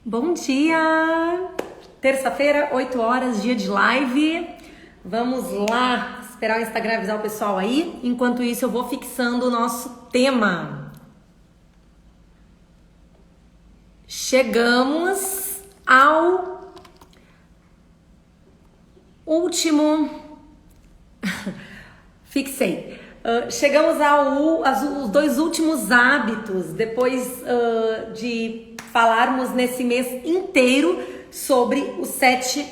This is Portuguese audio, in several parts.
Bom dia! Terça-feira, 8 horas, dia de live. Vamos lá esperar o Instagram avisar o pessoal aí. Enquanto isso, eu vou fixando o nosso tema. Chegamos ao último... Fixei. Chegamos aos dois últimos hábitos, depois de falarmos nesse mês inteiro sobre os 7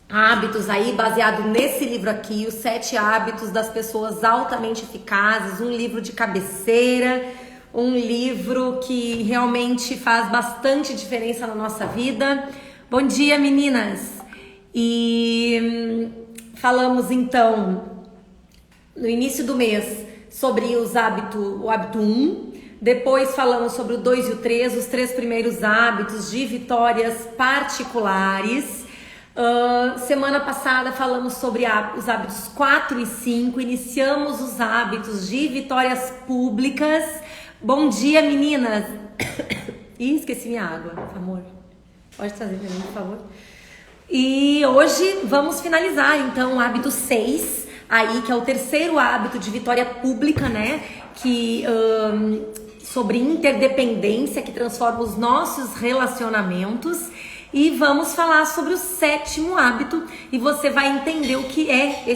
hábitos aí, baseado nesse livro aqui, os 7 hábitos das pessoas altamente eficazes, um livro de cabeceira, um livro que realmente faz bastante diferença na nossa vida. Bom dia, meninas! E falamos então no início do mês sobre o hábito 1, depois falamos sobre o 2 e o 3, os 3 primeiros hábitos de vitórias particulares. Semana passada falamos sobre os hábitos 4 e 5, iniciamos os hábitos de vitórias públicas. Bom dia, meninas! Ih, esqueci minha água, amor. Pode trazer pra mim, por favor. E hoje vamos finalizar então o hábito 6, aí, que é o terceiro hábito de vitória pública, né? Sobre interdependência, que transforma os nossos relacionamentos. E vamos falar sobre o 7º hábito, e você vai entender o que é o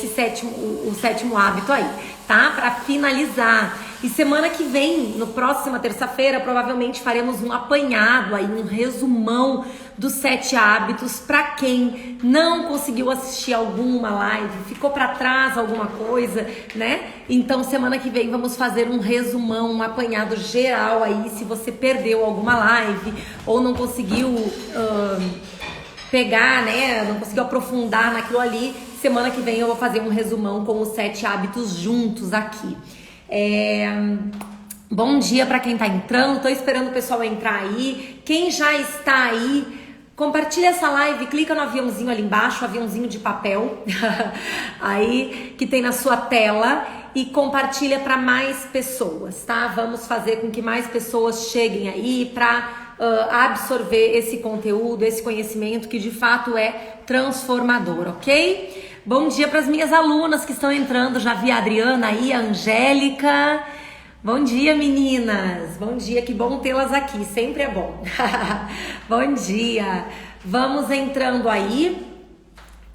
7º hábito aí, tá? Para finalizar. E semana que vem, no próxima terça-feira, provavelmente faremos um apanhado aí, um resumão dos 7 hábitos para quem não conseguiu assistir alguma live, ficou para trás alguma coisa, né? Então, semana que vem vamos fazer um resumão, um apanhado geral aí, se você perdeu alguma live ou não conseguiu pegar, né? Não conseguiu aprofundar naquilo ali. Semana que vem eu vou fazer um resumão com os 7 hábitos juntos aqui. Bom dia para quem tá entrando, tô esperando o pessoal entrar aí. Quem já está aí, compartilha essa live, clica no aviãozinho ali embaixo, aviãozinho de papel aí que tem na sua tela, e compartilha para mais pessoas, tá? Vamos fazer com que mais pessoas cheguem aí para absorver esse conteúdo, esse conhecimento que de fato é transformador, ok? Bom dia para as minhas alunas que estão entrando, já vi a Adriana aí, a Angélica. Bom dia, meninas. Bom dia, que bom tê-las aqui, sempre é bom. Bom dia. Vamos entrando aí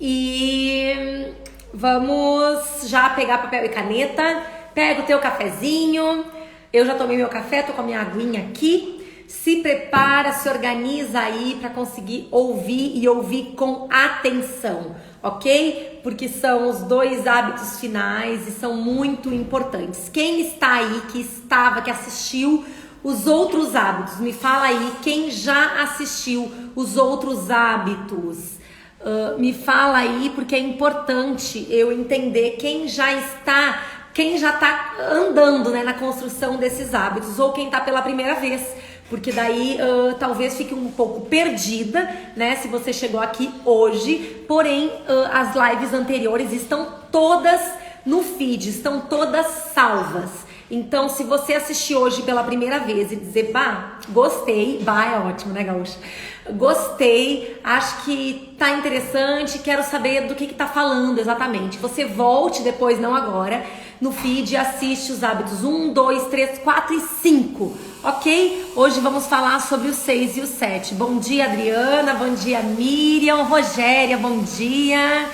e vamos já pegar papel e caneta. Pega o teu cafezinho. Eu já tomei meu café, tô com a minha aguinha aqui. Se prepara, se organiza aí para conseguir ouvir e ouvir com atenção, ok? Porque são os 2 hábitos finais e são muito importantes. Quem está aí, que assistiu os outros hábitos, me fala aí quem já assistiu os outros hábitos. Me fala aí, porque é importante eu entender quem já está andando, né, na construção desses hábitos, ou quem está pela primeira vez. Porque daí talvez fique um pouco perdida, né? Se você chegou aqui hoje. Porém, as lives anteriores estão todas no feed, estão todas salvas. Então, se você assistir hoje pela primeira vez e dizer, bah, gostei, bah, é ótimo, né, Gaúcha? Gostei, acho que tá interessante, quero saber do que tá falando exatamente. Você volte depois, não agora, no feed e assiste os hábitos 1, 2, 3, 4 e 5, ok? Hoje vamos falar sobre o 6 e o 7. Bom dia, Adriana, bom dia, Miriam, Rogéria, bom dia.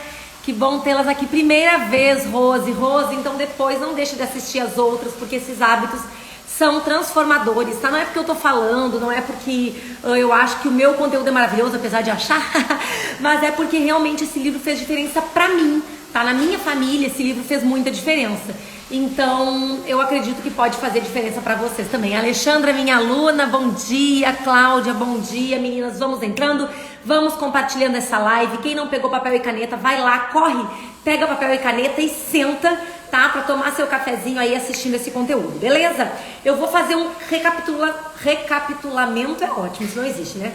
Que bom tê-las aqui. Primeira vez, Rose, então depois não deixe de assistir as outras, porque esses hábitos são transformadores, tá? Não é porque eu tô falando, não é porque eu acho que o meu conteúdo é maravilhoso, apesar de achar, mas é porque realmente esse livro fez diferença pra mim, tá? Na minha família esse livro fez muita diferença. Então, eu acredito que pode fazer diferença pra vocês também. Alexandra, minha aluna, bom dia. Cláudia, bom dia. Meninas, vamos entrando, vamos compartilhando essa live. Quem não pegou papel e caneta, vai lá, corre, pega papel e caneta e senta, tá? Pra tomar seu cafezinho aí assistindo esse conteúdo, beleza? Eu vou fazer um recapitulamento, é ótimo, isso não existe, né?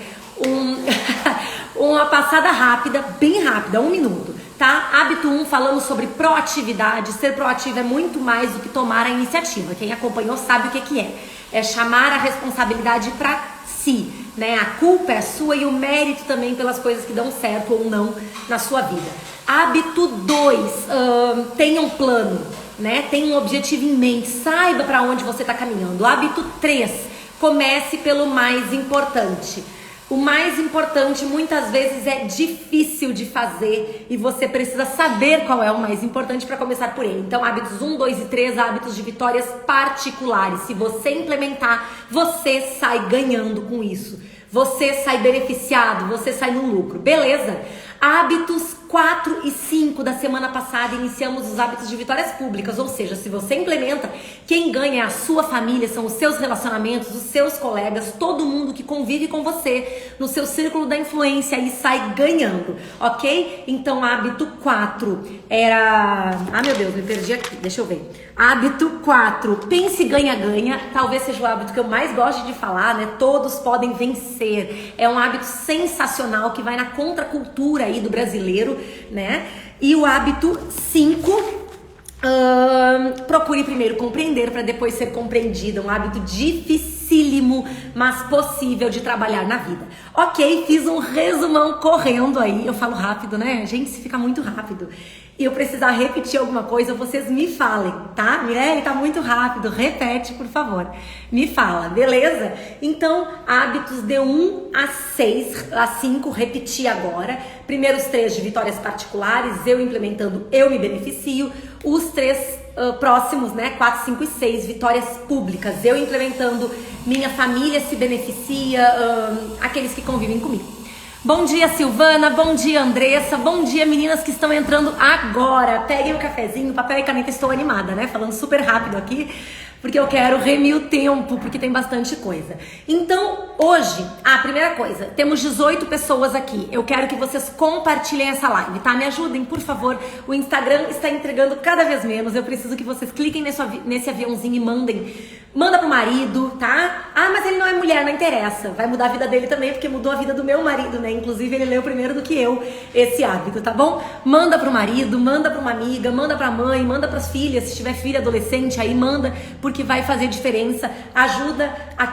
Uma passada rápida, bem rápida, 1 minuto. Tá? Hábito 1, falamos sobre proatividade. Ser proativo é muito mais do que tomar a iniciativa. Quem acompanhou sabe o que é. É chamar a responsabilidade para si. né? A culpa é sua e o mérito também pelas coisas que dão certo ou não na sua vida. Hábito 2, tenha um plano, né? Tenha um objetivo em mente, saiba para onde você está caminhando. Hábito 3, comece pelo mais importante. O mais importante muitas vezes é difícil de fazer e você precisa saber qual é o mais importante para começar por ele. Então, hábitos 1, 2 e 3, hábitos de vitórias particulares. Se você implementar, você sai ganhando com isso. Você sai beneficiado, você sai no lucro, beleza? Hábitos 4 e 5 da semana passada iniciamos os hábitos de vitórias públicas, ou seja, se você implementa, quem ganha é a sua família, são os seus relacionamentos, os seus colegas, todo mundo que convive com você no seu círculo da influência e sai ganhando, ok? Então, hábito 4 era... Ah, meu Deus, me perdi aqui, deixa eu ver. Hábito 4, pense ganha-ganha, talvez seja o hábito que eu mais gosto de falar, né? Todos podem vencer. É um hábito sensacional que vai na contracultura aí do brasileiro, né? E o hábito 5, procure primeiro compreender para depois ser compreendida. Um hábito dificílimo, mas possível de trabalhar na vida. Ok, fiz um resumão correndo aí. Eu falo rápido, né? Gente, se fica muito rápido e eu precisar repetir alguma coisa, vocês me falem, tá? Mirelle, tá muito rápido, repete, por favor. Me fala, beleza? Então, hábitos de 1 a 5, repetir agora. Primeiros 3 de vitórias particulares, eu implementando, eu me beneficio. Os 3 próximos, né? 4, 5 e 6, vitórias públicas, eu implementando, minha família se beneficia, aqueles que convivem comigo. Bom dia, Silvana, bom dia, Andressa, bom dia, meninas que estão entrando agora. Peguem o cafezinho, papel e caneta, estou animada, né? Falando super rápido aqui, porque eu quero remir o tempo, porque tem bastante coisa. Então, hoje, a primeira coisa, temos 18 pessoas aqui. Eu quero que vocês compartilhem essa live, tá? Me ajudem, por favor. O Instagram está entregando cada vez menos. Eu preciso que vocês cliquem nesse aviãozinho e mandem. Manda pro marido, tá? Ah, mas ele não é mulher, não interessa. Vai mudar a vida dele também, porque mudou a vida do meu marido, né? Inclusive, ele leu primeiro do que eu esse hábito, tá bom? Manda pro marido, manda pra uma amiga, manda pra mãe, manda pras filhas. Se tiver filha adolescente, aí manda, porque vai fazer diferença. Ajuda a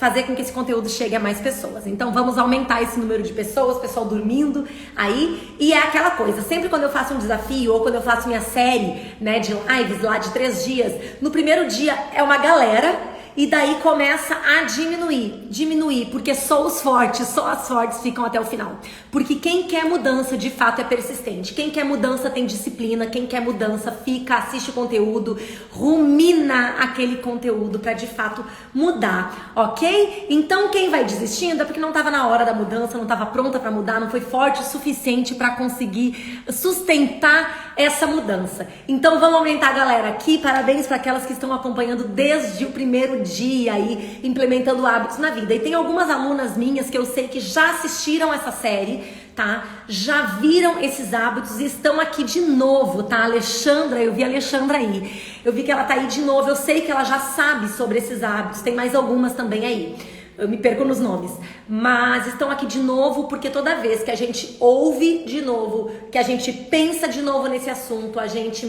fazer com que esse conteúdo chegue a mais pessoas. Então, vamos aumentar esse número de pessoas, pessoal dormindo aí. E é aquela coisa, sempre quando eu faço um desafio ou quando eu faço minha série, né, de lives lá de 3 dias, no primeiro dia é uma galera e daí começa a diminuir, porque só as fortes ficam até o final. Porque quem quer mudança de fato é persistente, quem quer mudança tem disciplina, quem quer mudança fica, assiste o conteúdo, rumina aquele conteúdo para de fato mudar, ok? Então quem vai desistindo é porque não estava na hora da mudança, não estava pronta para mudar, não foi forte o suficiente para conseguir sustentar essa mudança. Então vamos aumentar a galera aqui, parabéns para aquelas que estão acompanhando desde o primeiro dia aí, implementando hábitos na vida. E tem algumas alunas minhas que eu sei que já assistiram essa série, tá? Já viram esses hábitos e estão aqui de novo, tá? Alexandra, eu vi a Alexandra aí. Eu vi que ela tá aí de novo, eu sei que ela já sabe sobre esses hábitos, tem mais algumas também aí. Eu me perco nos nomes, mas estão aqui de novo porque toda vez que a gente ouve de novo, que a gente pensa de novo nesse assunto, a gente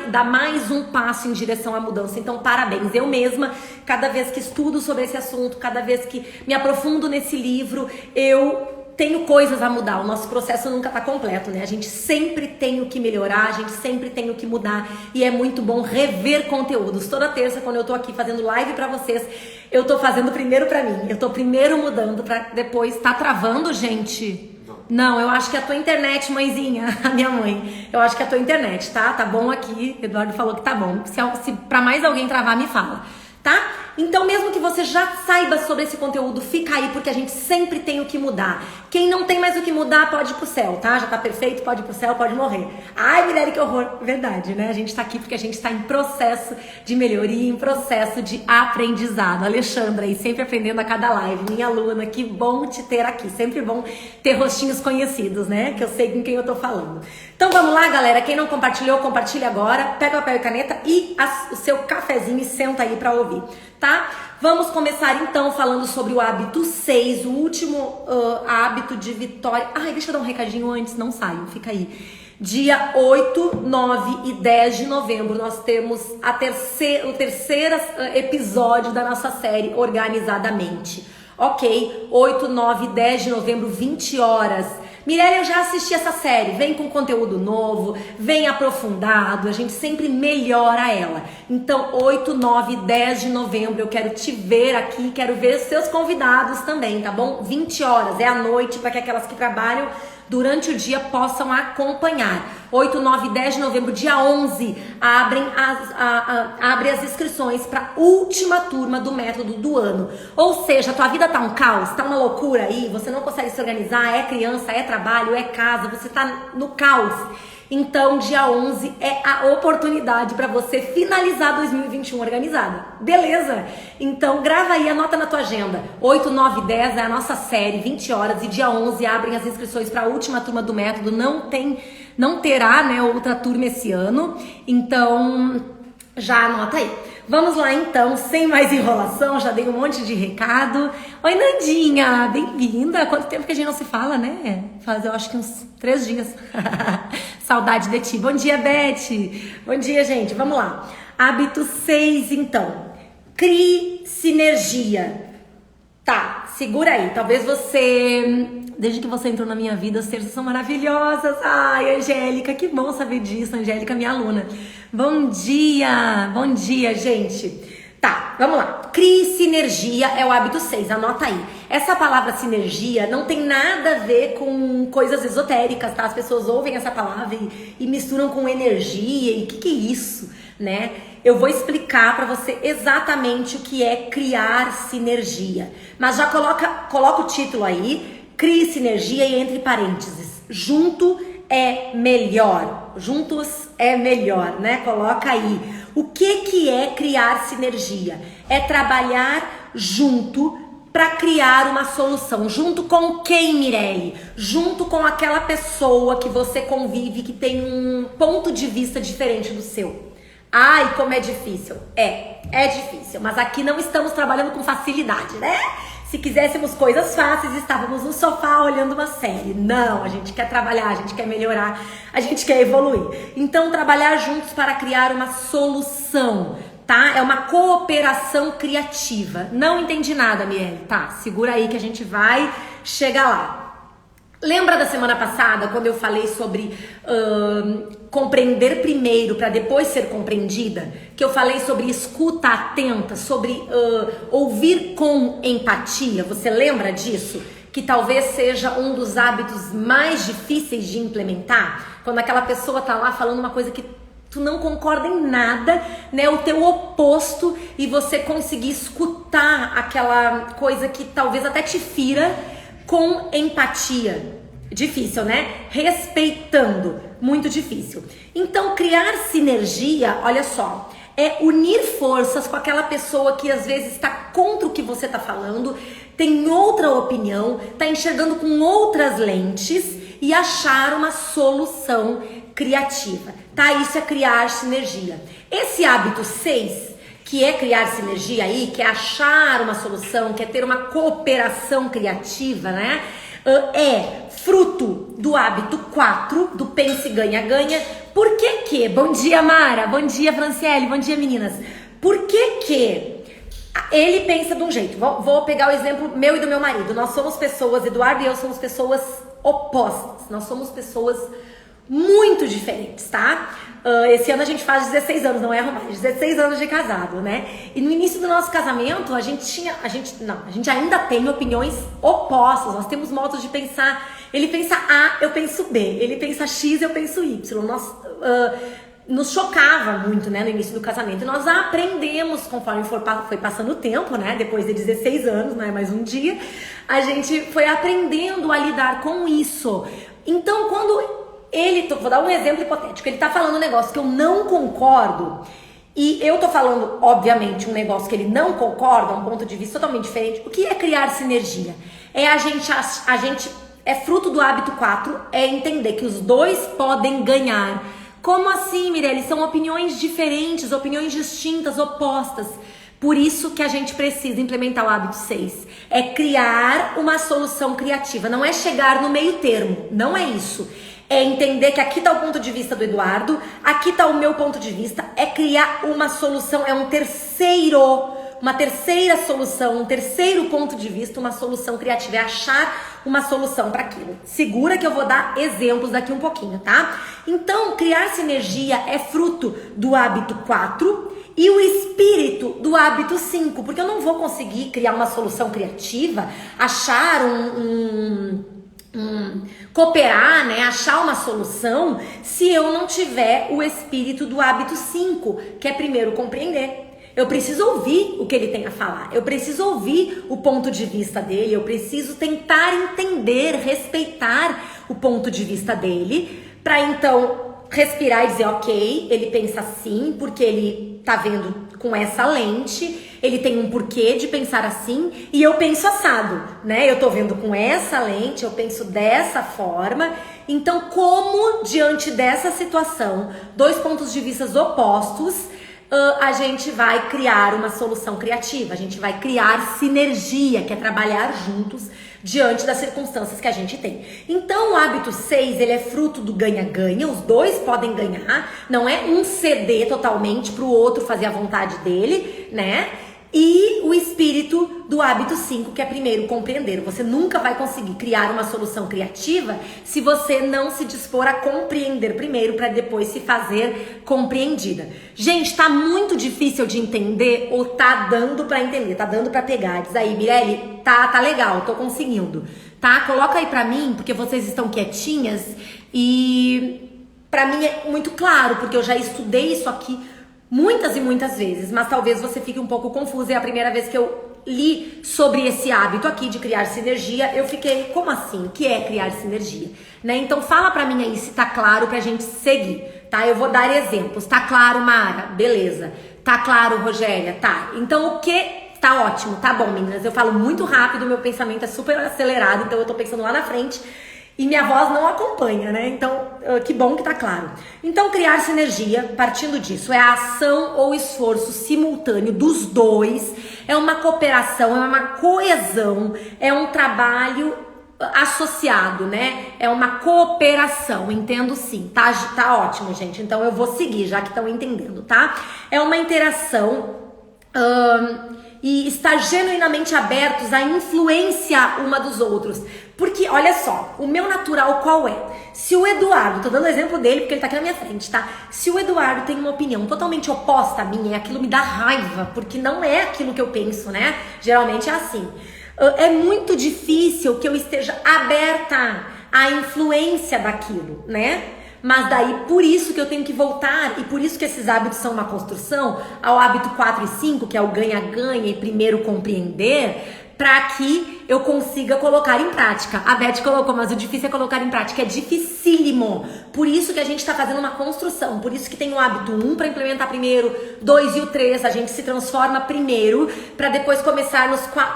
dá mais um passo em direção à mudança. Então, parabéns. Eu mesma, cada vez que estudo sobre esse assunto, cada vez que me aprofundo nesse livro, eu tenho coisas a mudar, o nosso processo nunca tá completo, né? A gente sempre tem o que melhorar, a gente sempre tem o que mudar e é muito bom rever conteúdos. Toda terça, quando eu tô aqui fazendo live pra vocês, eu tô fazendo primeiro pra mim, eu tô primeiro mudando pra depois... Tá travando, gente? Não, eu acho que é a tua internet, mãezinha, a minha mãe. Eu acho que é a tua internet, tá? Tá bom aqui, Eduardo falou que tá bom. Se pra mais alguém travar, me fala, tá? Então, mesmo que você já saiba sobre esse conteúdo, fica aí, porque a gente sempre tem o que mudar. Quem não tem mais o que mudar, pode ir pro céu, tá? Já tá perfeito, pode ir pro céu, pode morrer. Ai, Mirelle, que horror. Verdade, né? A gente tá aqui porque a gente tá em processo de melhoria, em processo de aprendizado. Alexandra aí, sempre aprendendo a cada live. Minha aluna, que bom te ter aqui. Sempre bom ter rostinhos conhecidos, né? Que eu sei com quem eu tô falando. Então, vamos lá, galera. Quem não compartilhou, compartilha agora. Pega papel e caneta e o seu cafezinho e senta aí pra ouvir, tá? Vamos começar então falando sobre o hábito 6, o último hábito de vitória. Ai, deixa eu dar um recadinho antes, não saiam, fica aí. Dia 8, 9 e 10 de novembro nós temos o terceiro episódio da nossa série Organizadamente. Ok, 8, 9, 10 de novembro, 20 horas. Mirelle, eu já assisti essa série, vem com conteúdo novo, vem aprofundado, a gente sempre melhora ela. Então, 8, 9, 10 de novembro, eu quero te ver aqui, quero ver os seus convidados também, tá bom? 20 horas, é à noite, para que aquelas que trabalham durante o dia possam acompanhar. 8, 9, 10 de novembro, dia 11, abre as inscrições para a última turma do método do ano. Ou seja, a tua vida tá um caos, tá uma loucura aí, você não consegue se organizar, é criança, é trabalho, é casa, você tá no caos. Então, dia 11 é a oportunidade para você finalizar 2021 organizada. Beleza? Então, grava aí, anota na tua agenda. 8, 9, 10 é a nossa série, 20 horas. E dia 11 abrem as inscrições para a última turma do método. Não terá, né, outra turma esse ano. Então, já anota aí. Vamos lá então, sem mais enrolação, já dei um monte de recado. Oi, Nandinha, bem-vinda. Quanto tempo que a gente não se fala, né? Faz, eu acho que uns 3 dias. Saudade de ti. Bom dia, Beth. Bom dia, gente. Vamos lá. Hábito 6, então. Crie sinergia. Tá, segura aí. Talvez você... Desde que você entrou na minha vida, as terças são maravilhosas. Ai, Angélica, que bom saber disso. Angélica, minha aluna. Bom dia, gente. Tá, vamos lá. Crie sinergia é o hábito 6, anota aí. Essa palavra sinergia não tem nada a ver com coisas esotéricas, tá? As pessoas ouvem essa palavra e misturam com energia e o que é isso, né? Eu vou explicar pra você exatamente o que é criar sinergia. Mas já coloca o título aí. Crie sinergia e entre parênteses, junto é melhor. Juntos é melhor, né? Coloca aí. O que é criar sinergia? É trabalhar junto para criar uma solução. Junto com quem, Mirelle? Junto com aquela pessoa que você convive, que tem um ponto de vista diferente do seu. Ai, como é difícil. É difícil, mas aqui não estamos trabalhando com facilidade, né? Se quiséssemos coisas fáceis, estávamos no sofá olhando uma série. Não, a gente quer trabalhar, a gente quer melhorar, a gente quer evoluir. Então, trabalhar juntos para criar uma solução, tá? É uma cooperação criativa. Não entendi nada, Miele. Tá, segura aí que a gente vai chegar lá. Lembra da semana passada, quando eu falei sobre compreender primeiro para depois ser compreendida? Que eu falei sobre escuta atenta, sobre ouvir com empatia. Você lembra disso? Que talvez seja um dos hábitos mais difíceis de implementar? Quando aquela pessoa tá lá falando uma coisa que tu não concorda em nada, né? O teu oposto, e você conseguir escutar aquela coisa que talvez até te fira com empatia. Difícil, né? Respeitando. Muito difícil. Então, criar sinergia, olha só, é unir forças com aquela pessoa que às vezes está contra o que você está falando, tem outra opinião, está enxergando com outras lentes e achar uma solução criativa, tá? Isso é criar sinergia. Esse hábito 6, que é criar sinergia aí, que é achar uma solução, que é ter uma cooperação criativa, né? É fruto do hábito 4, do pense ganha-ganha. Por que? Bom dia, Mara. Bom dia, Franciele. Bom dia, meninas. Por que ele pensa de um jeito? Vou pegar o exemplo meu e do meu marido. Nós somos pessoas, Eduardo e eu somos pessoas opostas. Nós somos pessoas muito diferentes, tá? Esse ano a gente faz 16 anos, não é, Romar? 16 anos de casado, né? E no início do nosso casamento, a gente ainda tem opiniões opostas. Nós temos modos de pensar. Ele pensa A, eu penso B. Ele pensa X, eu penso Y. Nos chocava muito, né, no início do casamento. E nós aprendemos, conforme foi passando o tempo, né? Depois de 16 anos, não é mais um dia. A gente foi aprendendo a lidar com isso. Então, quando vou dar um exemplo hipotético, ele tá falando um negócio que eu não concordo, e eu tô falando, obviamente, um negócio que ele não concorda, um ponto de vista totalmente diferente. O que é criar sinergia? É a gente é fruto do hábito 4, é entender que os dois podem ganhar. Como assim, Mirelle? São opiniões diferentes, opiniões distintas, opostas. Por isso que a gente precisa implementar o hábito 6. É criar uma solução criativa, não é chegar no meio termo, não é isso. É entender que aqui está o ponto de vista do Eduardo, aqui está o meu ponto de vista, é criar uma solução, é um terceiro uma terceira solução, um terceiro ponto de vista, uma solução criativa, é achar uma solução para aquilo. Segura que eu vou dar exemplos daqui um pouquinho, tá? Então, criar sinergia é fruto do hábito 4 e o espírito do hábito 5, porque eu não vou conseguir criar uma solução criativa, achar cooperar, né, achar uma solução, se eu não tiver o espírito do hábito 5, que é primeiro compreender. Eu preciso ouvir o que ele tem a falar, eu preciso ouvir o ponto de vista dele, eu preciso tentar entender, respeitar o ponto de vista dele, para então respirar e dizer, ok, ele pensa assim, porque ele tá vendo com essa lente, ele tem um porquê de pensar assim, e eu penso assado, né? Eu tô vendo com essa lente, eu penso dessa forma. Então, como diante dessa situação, dois pontos de vista opostos, a gente vai criar uma solução criativa, a gente vai criar sinergia, que é trabalhar juntos diante das circunstâncias que a gente tem. Então, o hábito 6, ele é fruto do ganha-ganha, os dois podem ganhar, não é um ceder totalmente pro outro fazer a vontade dele, né? E o espírito do hábito 5, que é primeiro compreender. Você nunca vai conseguir criar uma solução criativa se você não se dispor a compreender primeiro para depois se fazer compreendida. Gente, tá muito difícil de entender ou tá dando para entender? Tá dando para pegar? Diz aí, Mirelle, tá legal, tô conseguindo. Tá? Coloca aí para mim, porque vocês estão quietinhas e para mim é muito claro, porque eu já estudei isso aqui muitas e muitas vezes, mas talvez você fique um pouco confusa. É a primeira vez que eu li sobre esse hábito aqui de criar sinergia, eu fiquei, como assim? O que é criar sinergia? Né? Então fala pra mim aí se tá claro pra gente seguir, tá? Eu vou dar exemplos. Tá claro, Mara? Beleza. Tá claro, Rogéria? Tá. Então o que... Tá ótimo, tá bom, meninas. Eu falo muito rápido, meu pensamento é super acelerado, então eu tô pensando lá na frente. E minha voz não acompanha, né? Então, que bom que tá claro. Então, criar sinergia, partindo disso, é a ação ou esforço simultâneo dos dois, é uma cooperação, é uma coesão, é um trabalho associado, né? É uma cooperação, entendo sim. Tá ótimo, gente. Então, eu vou seguir, já que estão entendendo, tá? É uma interação... e estar genuinamente abertos à influência uma dos outros. Porque, olha só, o meu natural qual é? Se o Eduardo, tô dando exemplo dele porque ele tá aqui na minha frente, tá? Se o Eduardo tem uma opinião totalmente oposta à minha, aquilo me dá raiva, porque não é aquilo que eu penso, né? Geralmente é assim. É muito difícil que eu esteja aberta à influência daquilo, né? Mas daí, por isso que eu tenho que voltar, e por isso que esses hábitos são uma construção, ao hábito 4 e 5, que é o ganha-ganha e primeiro compreender, para que eu consiga colocar em prática. A Beth colocou, mas o difícil é colocar em prática, é dificílimo. Por isso que a gente está fazendo uma construção, por isso que tem o hábito 1 para implementar primeiro, 2 e o 3, a gente se transforma primeiro, para depois começar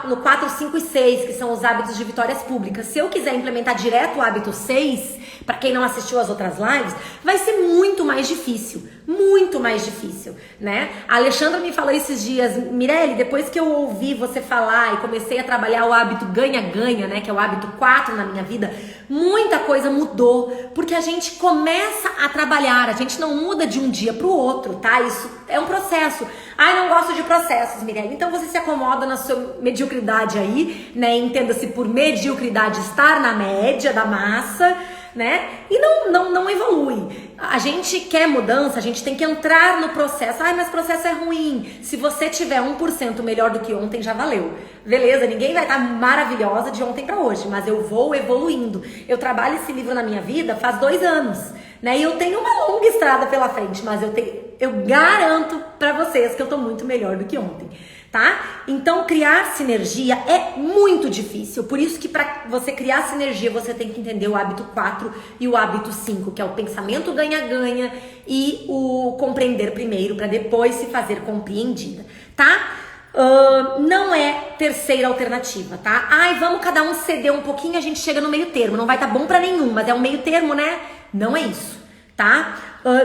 no 4, 5 e 6, que são os hábitos de vitórias públicas. Se eu quiser implementar direto o hábito 6, para quem não assistiu às outras lives, vai ser muito mais difícil, né? A Alexandra me falou esses dias, Mirelle, depois que eu ouvi você falar e comecei a trabalhar o hábito ganha-ganha, né, que é o hábito 4 na minha vida, muita coisa mudou, porque a gente começa a trabalhar, a gente não muda de um dia pro outro, tá? Isso é um processo. Ai, não gosto de processos, Mirelle. Então você se acomoda na sua mediocridade aí, né? Entenda-se por mediocridade estar na média da massa, né? E não evolui. A gente quer mudança, a gente tem que entrar no processo. Ai, mas processo é ruim. Se você tiver 1% melhor do que ontem, já valeu. Beleza, ninguém vai estar maravilhosa de ontem para hoje, mas eu vou evoluindo. Eu trabalho esse livro na minha vida faz 2 anos, né? E eu tenho uma longa estrada pela frente, mas eu garanto para vocês que eu tô muito melhor do que ontem. Tá? Então, criar sinergia é muito difícil. Por isso que para você criar sinergia, você tem que entender o hábito 4 e o hábito 5, que é o pensamento ganha-ganha e o compreender primeiro, para depois se fazer compreendida, tá? Não é terceira alternativa, tá? Ai, vamos cada um ceder um pouquinho, a gente chega no meio termo. Não vai estar bom para nenhum, mas é um meio termo, né? Não é isso, tá?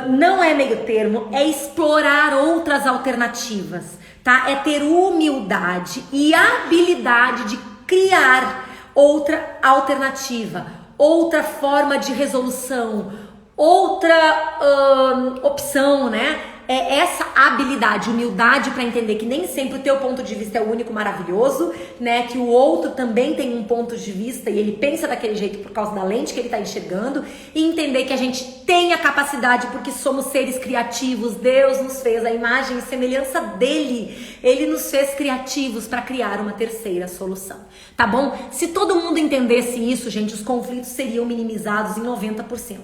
Não é meio termo, é explorar outras alternativas. Tá? É ter humildade e habilidade de criar outra alternativa, outra forma de resolução, outra opção, né? É essa habilidade, humildade para entender que nem sempre o teu ponto de vista é o único maravilhoso, né? Que o outro também tem um ponto de vista e ele pensa daquele jeito por causa da lente que ele tá enxergando, e entender que a gente tem a capacidade porque somos seres criativos. Deus nos fez a imagem e semelhança dele. Ele nos fez criativos para criar uma terceira solução, tá bom? Se todo mundo entendesse isso, gente, os conflitos seriam minimizados em 90%.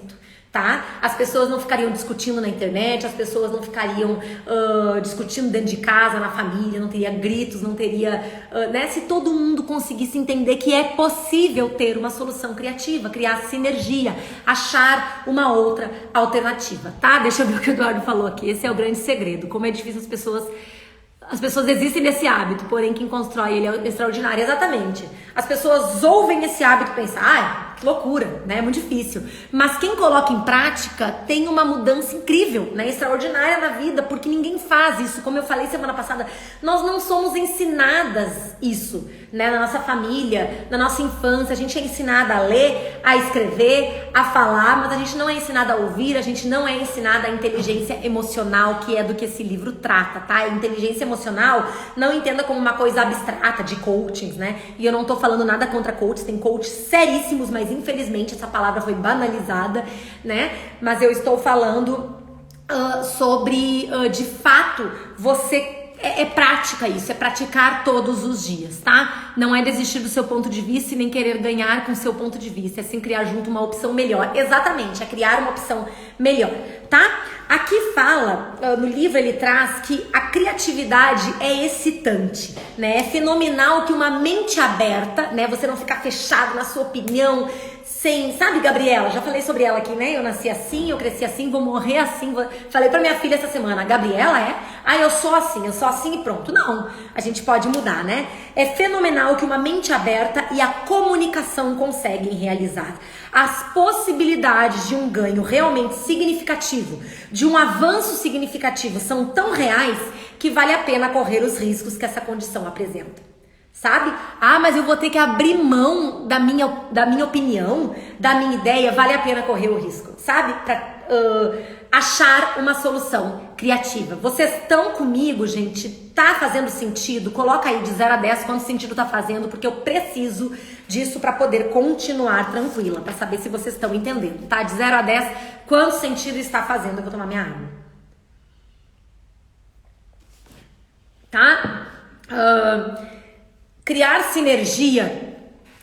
Tá? As pessoas não ficariam discutindo na internet, as pessoas não ficariam discutindo dentro de casa, na família, não teria gritos, não teria... né? Se todo mundo conseguisse entender que é possível ter uma solução criativa, criar sinergia, achar uma outra alternativa, tá? Deixa eu ver o que o Eduardo falou aqui, esse é o grande segredo, como é difícil as pessoas desistem desse hábito, porém quem constrói ele é extraordinário. Exatamente. As pessoas ouvem esse hábito e pensam, que loucura, né? É muito difícil. Mas quem coloca em prática tem uma mudança incrível, né? Extraordinária na vida, porque ninguém faz isso. Como eu falei semana passada, nós não somos ensinadas isso, né? Na nossa família, na nossa infância, a gente é ensinada a ler, a escrever, a falar, mas a gente não é ensinada a ouvir, a gente não é ensinada a inteligência emocional, que é do que esse livro trata, tá? A inteligência emocional, não entenda como uma coisa abstrata de coachings, né? E eu não tô falando nada contra coaches, tem coaches seríssimos, mas infelizmente essa palavra foi banalizada, né? Mas eu estou falando sobre, de fato, você... É prática isso, é praticar todos os dias, tá? Não é desistir do seu ponto de vista e nem querer ganhar com o seu ponto de vista, é sim criar junto uma opção melhor. Exatamente, é criar uma opção melhor, tá? Aqui fala, no livro ele traz que a criatividade é excitante, né? É fenomenal que uma mente aberta, né? Você não ficar fechado na sua opinião, sabe, Gabriela? Já falei sobre ela aqui, né? Eu nasci assim, eu cresci assim, vou morrer assim. Falei pra minha filha essa semana, Gabriela eu sou assim e pronto. Não, a gente pode mudar, né? É fenomenal que uma mente aberta e a comunicação conseguem realizar. As possibilidades de um ganho realmente significativo, de um avanço significativo, são tão reais que vale a pena correr os riscos que essa condição apresenta. Sabe? Mas eu vou ter que abrir mão da minha opinião, da minha ideia, vale a pena correr o risco, sabe? Pra achar uma solução criativa. Vocês estão comigo, gente? Tá fazendo sentido? Coloca aí de 0 a 10 quanto sentido tá fazendo, porque eu preciso disso para poder continuar tranquila, para saber se vocês estão entendendo, tá? De 0 a 10, quanto sentido está fazendo? Eu vou tomar minha água. Tá? Criar sinergia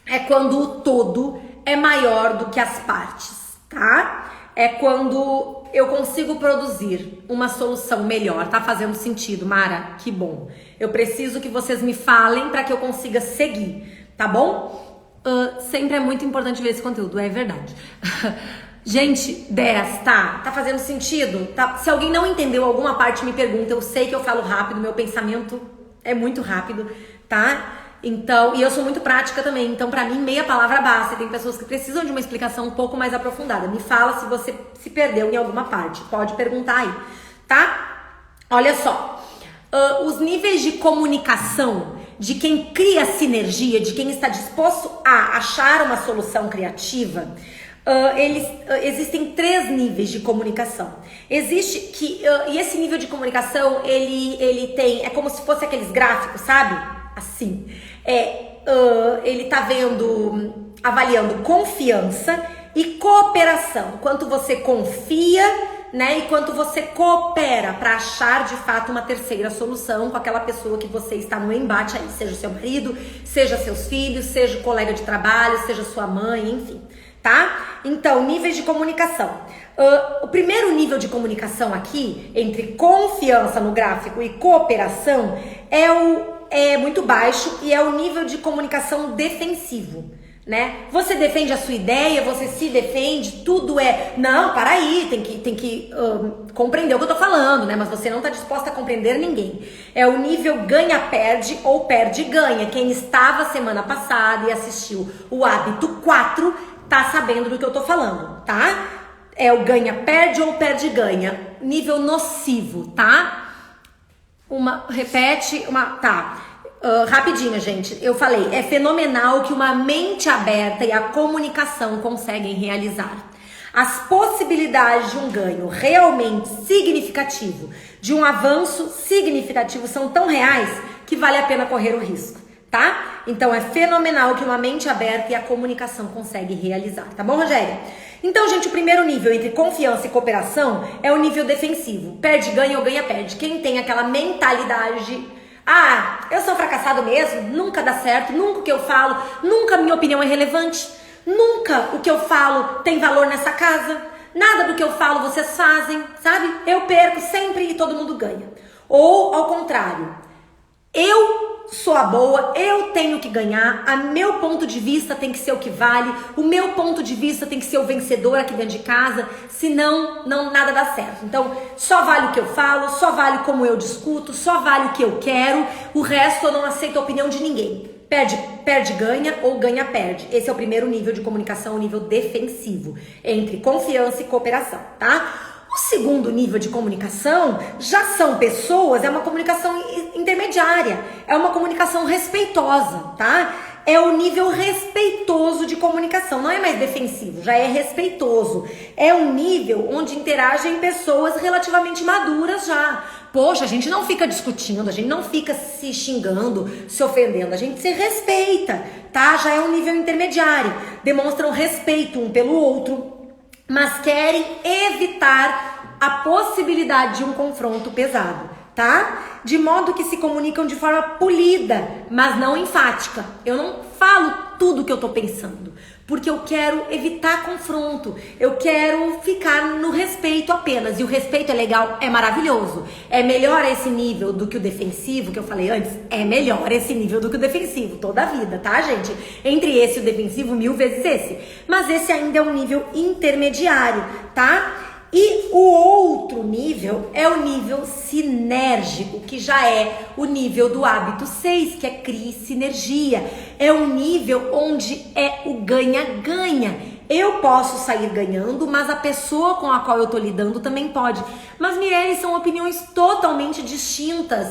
é quando o todo é maior do que as partes, tá? É quando eu consigo produzir uma solução melhor. Tá fazendo sentido, Mara? Que bom. Eu preciso que vocês me falem para que eu consiga seguir, tá bom? Sempre é muito importante ver esse conteúdo, é verdade. Gente, 10, tá? Tá fazendo sentido? Tá? Se alguém não entendeu alguma parte, me pergunta. Eu sei que eu falo rápido, meu pensamento é muito rápido, tá? Então, e eu sou muito prática também, então pra mim meia palavra basta. Tem pessoas que precisam de uma explicação um pouco mais aprofundada. Me fala se você se perdeu em alguma parte, pode perguntar aí, tá? Olha só, os níveis de comunicação de quem cria sinergia, de quem está disposto a achar uma solução criativa, existem 3 níveis de comunicação. Existe que, e esse nível de comunicação, ele tem, é como se fosse aqueles gráficos, sabe? Assim, ele tá avaliando confiança e cooperação. Quanto você confia, né? E quanto você coopera para achar de fato uma terceira solução com aquela pessoa que você está no embate aí, seja seu marido, seja seus filhos, seja o colega de trabalho, seja sua mãe, enfim, tá? Então, níveis de comunicação. O primeiro nível de comunicação aqui, entre confiança no gráfico e cooperação, é muito baixo e é o nível de comunicação defensivo, né? Você defende a sua ideia, você se defende, tudo não, para aí, tem que compreender o que eu tô falando, né? Mas você não tá disposta a compreender ninguém. É o nível ganha-perde ou perde-ganha. Quem estava semana passada e assistiu o hábito 4 tá sabendo do que eu tô falando, tá? É o ganha-perde ou perde-ganha. Nível nocivo, tá? Tá. Rapidinho, gente. Eu falei, é fenomenal que uma mente aberta e a comunicação conseguem realizar. As possibilidades de um ganho realmente significativo, de um avanço significativo, são tão reais que vale a pena correr o risco, tá? Então é fenomenal o que uma mente aberta e a comunicação consegue realizar, tá bom, Rogéria? Então, gente, o primeiro nível entre confiança e cooperação é o nível defensivo. Perde, ganha ou ganha, perde. Quem tem aquela mentalidade de, eu sou fracassado mesmo, nunca dá certo, nunca o que eu falo, nunca a minha opinião é relevante, nunca o que eu falo tem valor nessa casa, nada do que eu falo vocês fazem, sabe? Eu perco sempre e todo mundo ganha. Ou, ao contrário, eu sou a boa, eu tenho que ganhar, a meu ponto de vista tem que ser o que vale, o meu ponto de vista tem que ser o vencedor aqui dentro de casa, senão nada dá certo. Então, só vale o que eu falo, só vale como eu discuto, só vale o que eu quero, o resto eu não aceito a opinião de ninguém. Perde, ganha ou ganha, perde. Esse é o primeiro nível de comunicação, o nível defensivo, entre confiança e cooperação, tá? O segundo nível de comunicação já são pessoas, é uma comunicação intermediária, é uma comunicação respeitosa, tá? É o nível respeitoso de comunicação, não é mais defensivo, já é respeitoso. É um nível onde interagem pessoas relativamente maduras já. Poxa, a gente não fica discutindo, a gente não fica se xingando, se ofendendo, a gente se respeita, tá? Já é um nível intermediário, demonstram respeito um pelo outro, mas querem evitar a possibilidade de um confronto pesado, tá? De modo que se comunicam de forma polida, mas não enfática. Eu não falo tudo o que eu tô pensando, porque eu quero evitar confronto, eu quero ficar no respeito apenas, e o respeito é legal, é maravilhoso, é melhor esse nível do que o defensivo, que eu falei antes, é melhor esse nível do que o defensivo, toda a vida, tá, gente? Entre esse e o defensivo, 1000 vezes esse, mas esse ainda é um nível intermediário, tá? E o outro nível é o nível sinérgico, que já é o nível do hábito 6, que é crie sinergia. É um nível onde é o ganha-ganha. Eu posso sair ganhando, mas a pessoa com a qual eu tô lidando também pode. Mas, Mirelle, são opiniões totalmente distintas.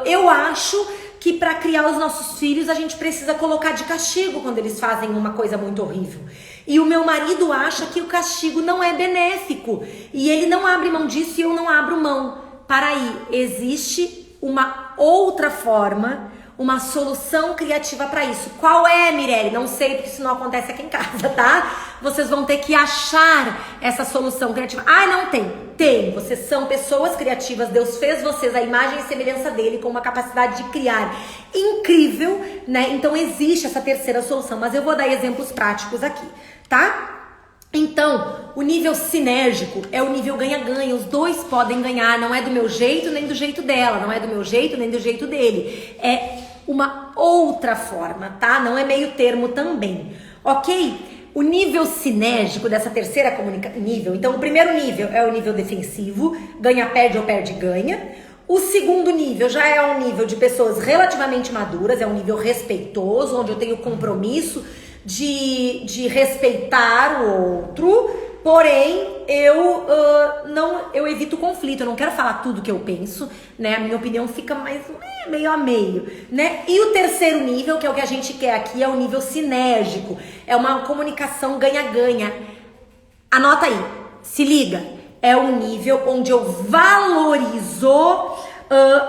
Eu acho que para criar os nossos filhos a gente precisa colocar de castigo quando eles fazem uma coisa muito horrível. E o meu marido acha que o castigo não é benéfico. E ele não abre mão disso e eu não abro mão. Para aí, existe uma outra forma, uma solução criativa para isso. Qual é, Mirelle? Não sei, porque isso não acontece aqui em casa, tá? Vocês vão ter que achar essa solução criativa. Não tem. Tem. Vocês são pessoas criativas. Deus fez vocês a imagem e semelhança dele, com uma capacidade de criar incrível, né? Então existe essa terceira solução, mas eu vou dar exemplos práticos aqui, tá? Então, o nível sinérgico é o nível ganha-ganha, os dois podem ganhar, não é do meu jeito nem do jeito dela, não é do meu jeito nem do jeito dele, é uma outra forma, tá? Não é meio termo também, ok? O nível sinérgico dessa terceira nível, então o primeiro nível é o nível defensivo, ganha-perde ou perde-ganha. O segundo nível já é um nível de pessoas relativamente maduras, é um nível respeitoso, onde eu tenho compromisso de respeitar o outro, porém eu evito conflito, eu não quero falar tudo que eu penso, né? A minha opinião fica mais meio a meio, né? E o terceiro nível, que é o que a gente quer aqui, é o nível sinérgico, é uma comunicação ganha-ganha. Anota aí, se liga, é um nível onde eu valorizo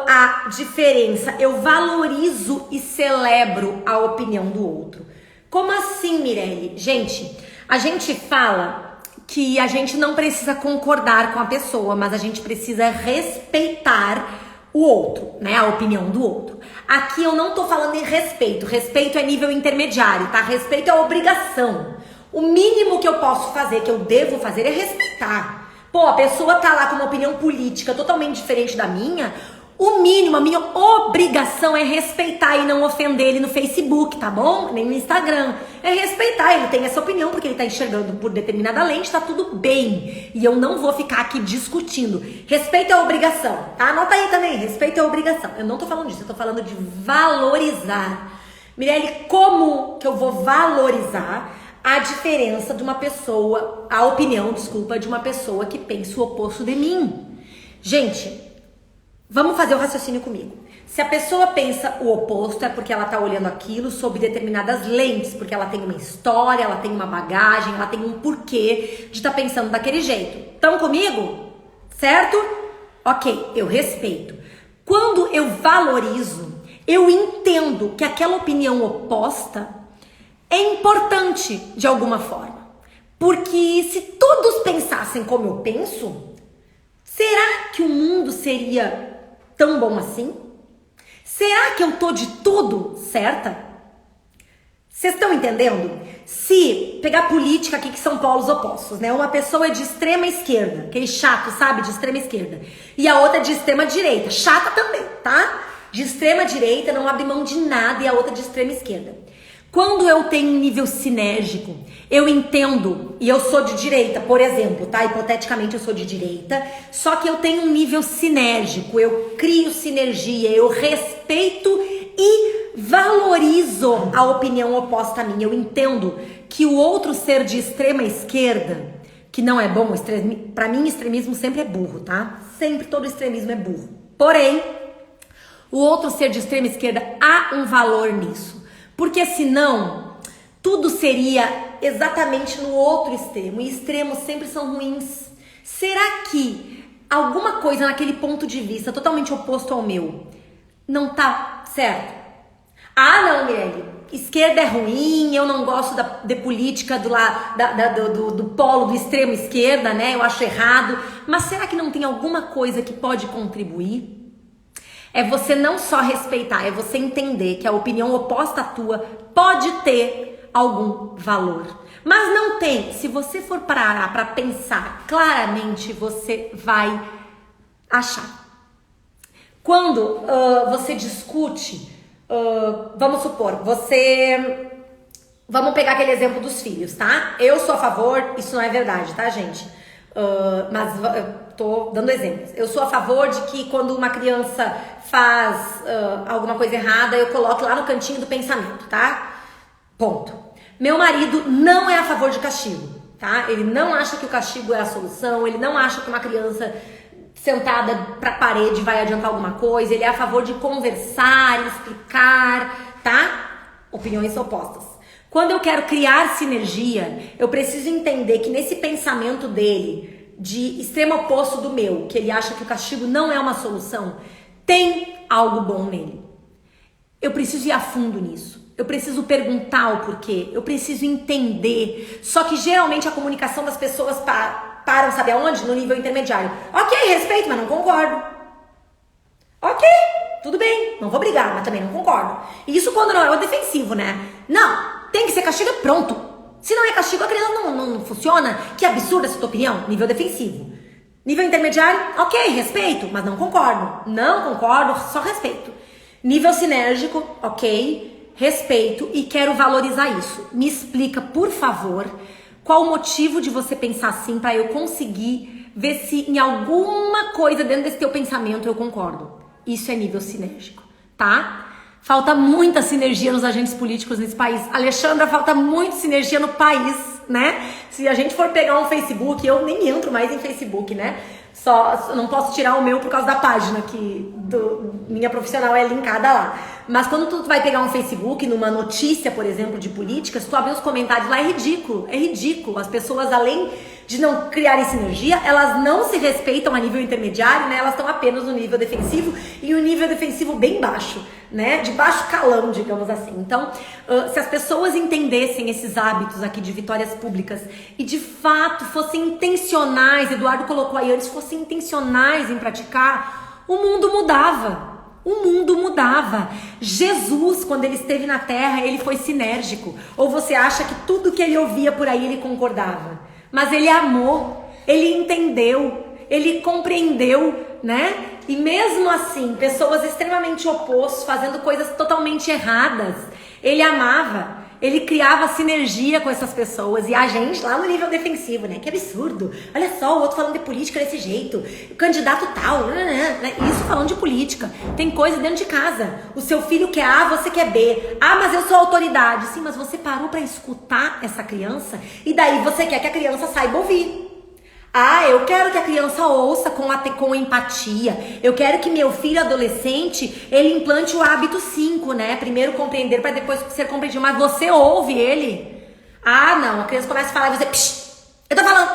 a diferença, eu valorizo e celebro a opinião do outro. Como assim, Mirelle? Gente, a gente fala que a gente não precisa concordar com a pessoa, mas a gente precisa respeitar o outro, né? A opinião do outro. Aqui eu não tô falando em respeito. Respeito é nível intermediário, tá? Respeito é obrigação. O mínimo que eu posso fazer, que eu devo fazer, é respeitar. Pô, a pessoa tá lá com uma opinião política totalmente diferente da minha. O mínimo, a minha obrigação é respeitar e não ofender ele no Facebook, tá bom? Nem no Instagram. É respeitar, ele tem essa opinião porque ele tá enxergando por determinada lente, tá tudo bem. E eu não vou ficar aqui discutindo. Respeito é obrigação, tá? Anota aí também, respeito é obrigação. Eu não tô falando disso, eu tô falando de valorizar. Mirelle, como que eu vou valorizar a diferença de uma pessoa, a opinião, desculpa, de uma pessoa que pensa o oposto de mim? Gente, vamos fazer o raciocínio comigo. Se a pessoa pensa o oposto, é porque ela tá olhando aquilo sob determinadas lentes, porque ela tem uma história, ela tem uma bagagem, ela tem um porquê de estar pensando daquele jeito. Estão comigo? Certo? Ok, eu respeito. Quando eu valorizo, eu entendo que aquela opinião oposta é importante de alguma forma. Porque se todos pensassem como eu penso, será que o mundo seria tão bom assim? Será que eu tô de tudo certa? Vocês estão entendendo? Se pegar política aqui, que são polos opostos, né? Uma pessoa é de extrema esquerda, aquele chato, sabe? De extrema esquerda. E a outra é de extrema direita, chata também, tá? De extrema direita, não abre mão de nada, e a outra de extrema esquerda. Quando eu tenho um nível sinérgico, eu entendo, e eu sou de direita, por exemplo, tá? Hipoteticamente eu sou de direita, só que eu tenho um nível sinérgico, eu crio sinergia, eu respeito e valorizo a opinião oposta a mim. Eu entendo que o outro ser de extrema esquerda, que não é bom, pra mim extremismo sempre é burro, tá? Sempre todo extremismo é burro. Porém, o outro ser de extrema esquerda há um valor nisso. Porque senão, tudo seria exatamente no outro extremo. E extremos sempre são ruins. Será que alguma coisa naquele ponto de vista totalmente oposto ao meu não tá certo? Ah, não, Mirelle, esquerda é ruim, eu não gosto de política do polo do extremo esquerda, né? Eu acho errado. Mas será que não tem alguma coisa que pode contribuir? É você não só respeitar, é você entender que a opinião oposta à tua pode ter algum valor. Mas não tem. Se você for parar para pensar claramente, você vai achar. Quando você discute, vamos supor, vamos pegar aquele exemplo dos filhos, tá? Eu sou a favor, isso não é verdade, tá, gente? Mas eu tô dando exemplos. Eu sou a favor de que quando uma criança faz alguma coisa errada, eu coloque lá no cantinho do pensamento, tá? Ponto. Meu marido não é a favor de castigo, tá? Ele não acha que o castigo é a solução, ele não acha que uma criança sentada pra parede vai adiantar alguma coisa, ele é a favor de conversar, explicar, tá? Opiniões opostas. Quando eu quero criar sinergia, eu preciso entender que nesse pensamento dele, de extremo oposto do meu, que ele acha que o castigo não é uma solução, tem algo bom nele. Eu preciso ir a fundo nisso. Eu preciso perguntar o porquê. Eu preciso entender. Só que geralmente a comunicação das pessoas param, sabe aonde? No nível intermediário. Ok, respeito, mas não concordo. Ok, tudo bem. Não vou brigar, mas também não concordo. E isso quando não é o defensivo, né? Não. Tem que ser castigo, pronto. Se não é castigo, a criança não funciona. Que absurda essa tua opinião. Nível defensivo. Nível intermediário, ok, respeito, mas não concordo. Não concordo, só respeito. Nível sinérgico, ok, respeito e quero valorizar isso. Me explica, por favor, qual o motivo de você pensar assim para eu conseguir ver se em alguma coisa dentro desse teu pensamento eu concordo. Isso é nível sinérgico, tá? Falta muita sinergia nos agentes políticos nesse país. Alexandra, falta muita sinergia no país, né? Se a gente for pegar um Facebook, eu nem entro mais em Facebook, né? Só não posso tirar o meu por causa da página, que minha profissional é linkada lá. Mas quando tu vai pegar um Facebook, numa notícia, por exemplo, de política, se tu abrir os comentários lá, é ridículo. É ridículo. As pessoas, além de não criarem sinergia, elas não se respeitam a nível intermediário, né? Elas estão apenas no nível defensivo e o nível defensivo bem baixo, né? De baixo calão, digamos assim. Então, se as pessoas entendessem esses hábitos aqui de vitórias públicas e de fato fossem intencionais, Eduardo colocou aí antes, fossem intencionais em praticar, o mundo mudava. O mundo mudava. Jesus, quando ele esteve na terra, ele foi sinérgico. Ou você acha que tudo que ele ouvia por aí ele concordava? Mas ele amou, ele entendeu, ele compreendeu, né? E mesmo assim, pessoas extremamente opostas, fazendo coisas totalmente erradas, ele amava, ele criava sinergia com essas pessoas. E a gente lá no nível defensivo, né? Que absurdo. Olha só, o outro falando de política desse jeito, o candidato tal, né? Isso falando de política. Tem coisa dentro de casa. O seu filho quer A, você quer B. Ah, mas eu sou autoridade. Sim, mas você parou pra escutar essa criança e daí você quer que a criança saiba ouvir. Ah, eu quero que a criança ouça com empatia. Eu quero que meu filho adolescente, ele implante o hábito 5, né? Primeiro compreender para depois ser compreendido. Mas você ouve ele? Ah, não. A criança começa a falar e você... Psh, eu tô falando,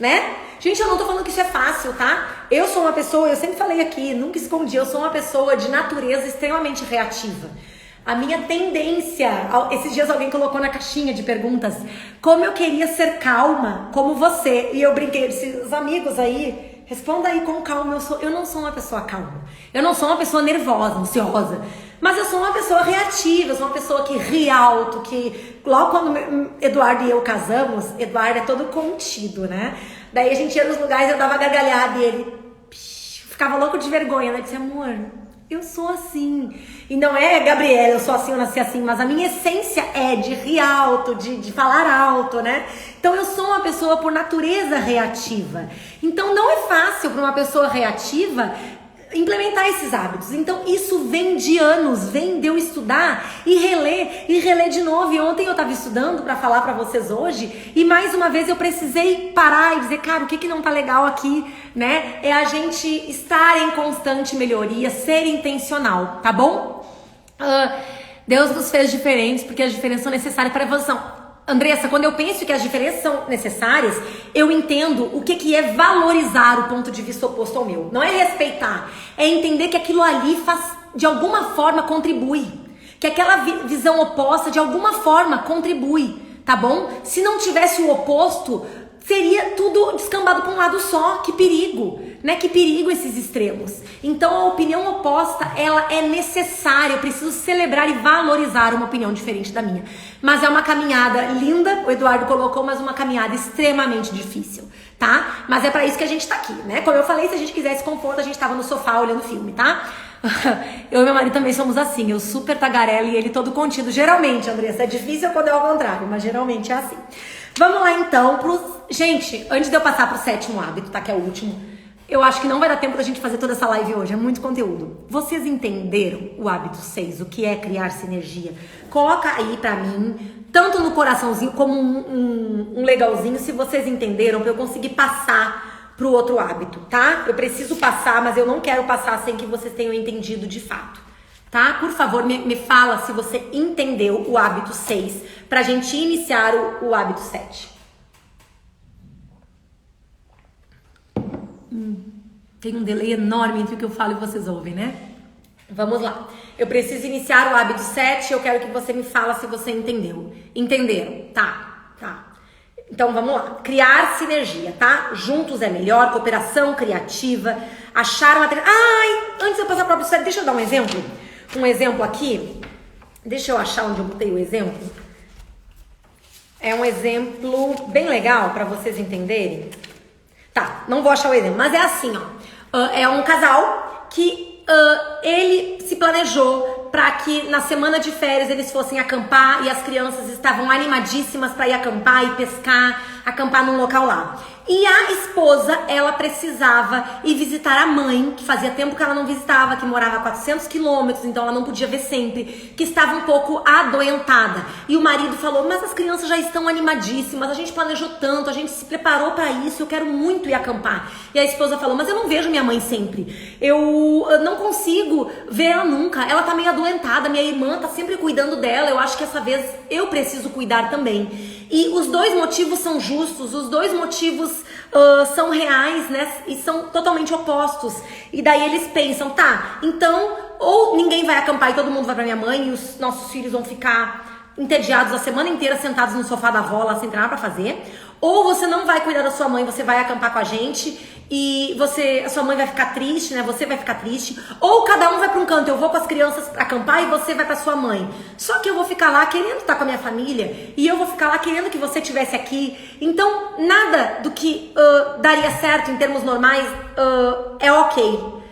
né? Gente, eu não tô falando que isso é fácil, tá? Eu sou uma pessoa, eu sempre falei aqui, nunca escondi, eu sou uma pessoa de natureza extremamente reativa. A minha tendência, esses dias alguém colocou na caixinha de perguntas, como eu queria ser calma, como você. E eu brinquei, disse, os amigos aí, responda aí com calma. Eu não sou uma pessoa calma. Eu não sou uma pessoa nervosa, ansiosa. Mas eu sou uma pessoa reativa, eu sou uma pessoa que ri alto, que logo quando Eduardo e eu casamos, Eduardo é todo contido, né? Daí a gente ia nos lugares, eu dava gargalhada e ele ficava louco de vergonha, né? Eu disse, amor, eu sou assim. E não é, Gabriela, eu sou assim, eu nasci assim, mas a minha essência é de rir alto, de falar alto, né? Então eu sou uma pessoa por natureza reativa. Então não é fácil para uma pessoa reativa implementar esses hábitos. Então isso vem de anos, vem de eu estudar e reler de novo. E ontem eu estava estudando para falar para vocês hoje e mais uma vez eu precisei parar e dizer, cara, o que não tá legal aqui, né? É a gente estar em constante melhoria, ser intencional, tá bom? Deus nos fez diferentes porque as diferenças são necessárias para a evolução. Andressa, quando eu penso que as diferenças são necessárias, eu entendo o que é valorizar o ponto de vista oposto ao meu. Não é respeitar, é entender que aquilo ali faz, de alguma forma contribui. Que aquela visão oposta de alguma forma contribui, tá bom? Se não tivesse o oposto, seria tudo descambado para um lado só. Que perigo, né? Que perigo esses extremos. Então a opinião oposta, ela é necessária. Eu preciso celebrar e valorizar uma opinião diferente da minha. Mas é uma caminhada linda, o Eduardo colocou, mas uma caminhada extremamente difícil, tá? Mas é pra isso que a gente tá aqui, né? Como eu falei, se a gente quisesse conforto, a gente tava no sofá olhando filme, tá? Eu e meu marido também somos assim, eu super tagarela e ele todo contido. Geralmente, Andressa, é difícil quando é ao contrário, mas geralmente é assim. Vamos lá então pros... Gente, antes de eu passar pro 7º hábito, tá? Que é o último. Eu acho que não vai dar tempo da gente fazer toda essa live hoje, é muito conteúdo. Vocês entenderam o hábito 6, o que é criar sinergia? Coloca aí pra mim, tanto no coraçãozinho como um legalzinho, se vocês entenderam, pra eu conseguir passar pro outro hábito, tá? Eu preciso passar, mas eu não quero passar sem que vocês tenham entendido de fato, tá? Por favor, me fala se você entendeu o hábito 6, pra gente iniciar o hábito 7. Tem um delay enorme entre o que eu falo e vocês ouvem, né? Vamos lá. Eu preciso iniciar o hábito 7 e eu quero que você me fale se você entendeu. Entenderam? Tá. Então vamos lá. Criar sinergia, tá? Juntos é melhor, cooperação criativa, achar material... antes de eu passar para o hábito 7, deixa eu dar um exemplo. Um exemplo aqui. Deixa eu achar onde eu botei o exemplo. É um exemplo bem legal para vocês entenderem. Tá, não vou achar o exemplo, mas é assim, ó. É um casal que ele se planejou para que na semana de férias eles fossem acampar e as crianças estavam animadíssimas para ir acampar e pescar, acampar num local lá. E a esposa, ela precisava ir visitar a mãe, que fazia tempo que ela não visitava, que morava a 400 quilômetros, então ela não podia ver sempre, que estava um pouco adoentada. E o marido falou, mas as crianças já estão animadíssimas, a gente planejou tanto, a gente se preparou para isso, eu quero muito ir acampar. E a esposa falou, mas eu não vejo minha mãe sempre, eu não consigo ver ela nunca, ela tá meio adoentada, minha irmã tá sempre cuidando dela, eu acho que essa vez eu preciso cuidar também. E os dois motivos são justos, os dois motivos são reais, né? E são totalmente opostos. E daí eles pensam, tá, então, ou ninguém vai acampar e todo mundo vai pra minha mãe e os nossos filhos vão ficar entediados a semana inteira sentados no sofá da avó lá sem ter nada pra fazer, ou você não vai cuidar da sua mãe, você vai acampar com a gente e a sua mãe vai ficar triste, né? Você vai ficar triste, ou cada um vai pra um canto, eu vou com as crianças pra acampar e você vai pra sua mãe. Só que eu vou ficar lá querendo estar com a minha família e eu vou ficar lá querendo que você estivesse aqui. Então, nada do que daria certo em termos normais é ok.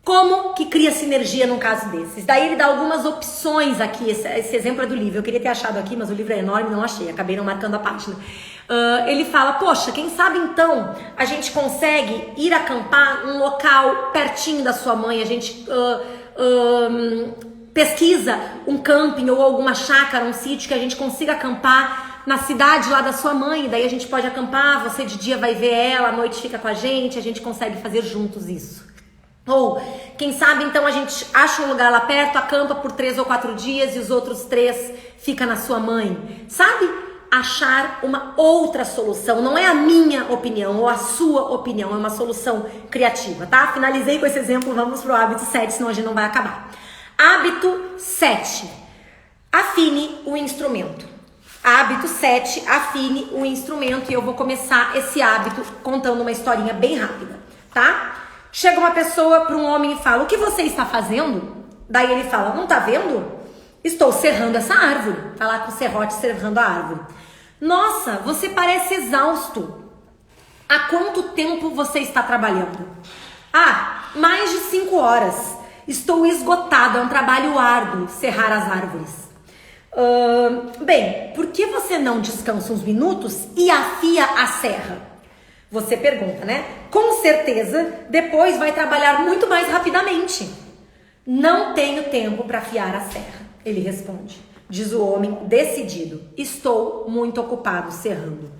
Como que cria sinergia num caso desses? Daí ele dá algumas opções aqui, esse exemplo é do livro, eu queria ter achado aqui, mas o livro é enorme, não achei, acabei não marcando a página. Ele fala, poxa, quem sabe então a gente consegue ir acampar num local pertinho da sua mãe, a gente pesquisa um camping ou alguma chácara, um sítio que a gente consiga acampar na cidade lá da sua mãe, daí a gente pode acampar, você de dia vai ver ela, à noite fica com a gente consegue fazer juntos isso. Ou, quem sabe, então a gente acha um lugar lá perto, acampa por 3 ou 4 dias e os outros 3 fica na sua mãe. Sabe? Achar uma outra solução. Não é a minha opinião ou a sua opinião, é uma solução criativa, tá? Finalizei com esse exemplo, vamos pro hábito 7, senão a gente não vai acabar. Hábito 7. Afine o instrumento. Hábito 7, afine o instrumento. E eu vou começar esse hábito contando uma historinha bem rápida, tá? Chega uma pessoa para um homem e fala: o que você está fazendo? Daí ele fala: não tá vendo? Estou serrando essa árvore. Tá lá com o serrote serrando a árvore. Nossa, você parece exausto. Há quanto tempo você está trabalhando? Ah, mais de 5 horas. Estou esgotado, é um trabalho árduo serrar as árvores. Bem, por que você não descansa uns minutos e afia a serra? Você pergunta, né? Com certeza, depois vai trabalhar muito mais rapidamente. Não tenho tempo para afiar a serra, ele responde. Diz o homem decidido. Estou muito ocupado serrando.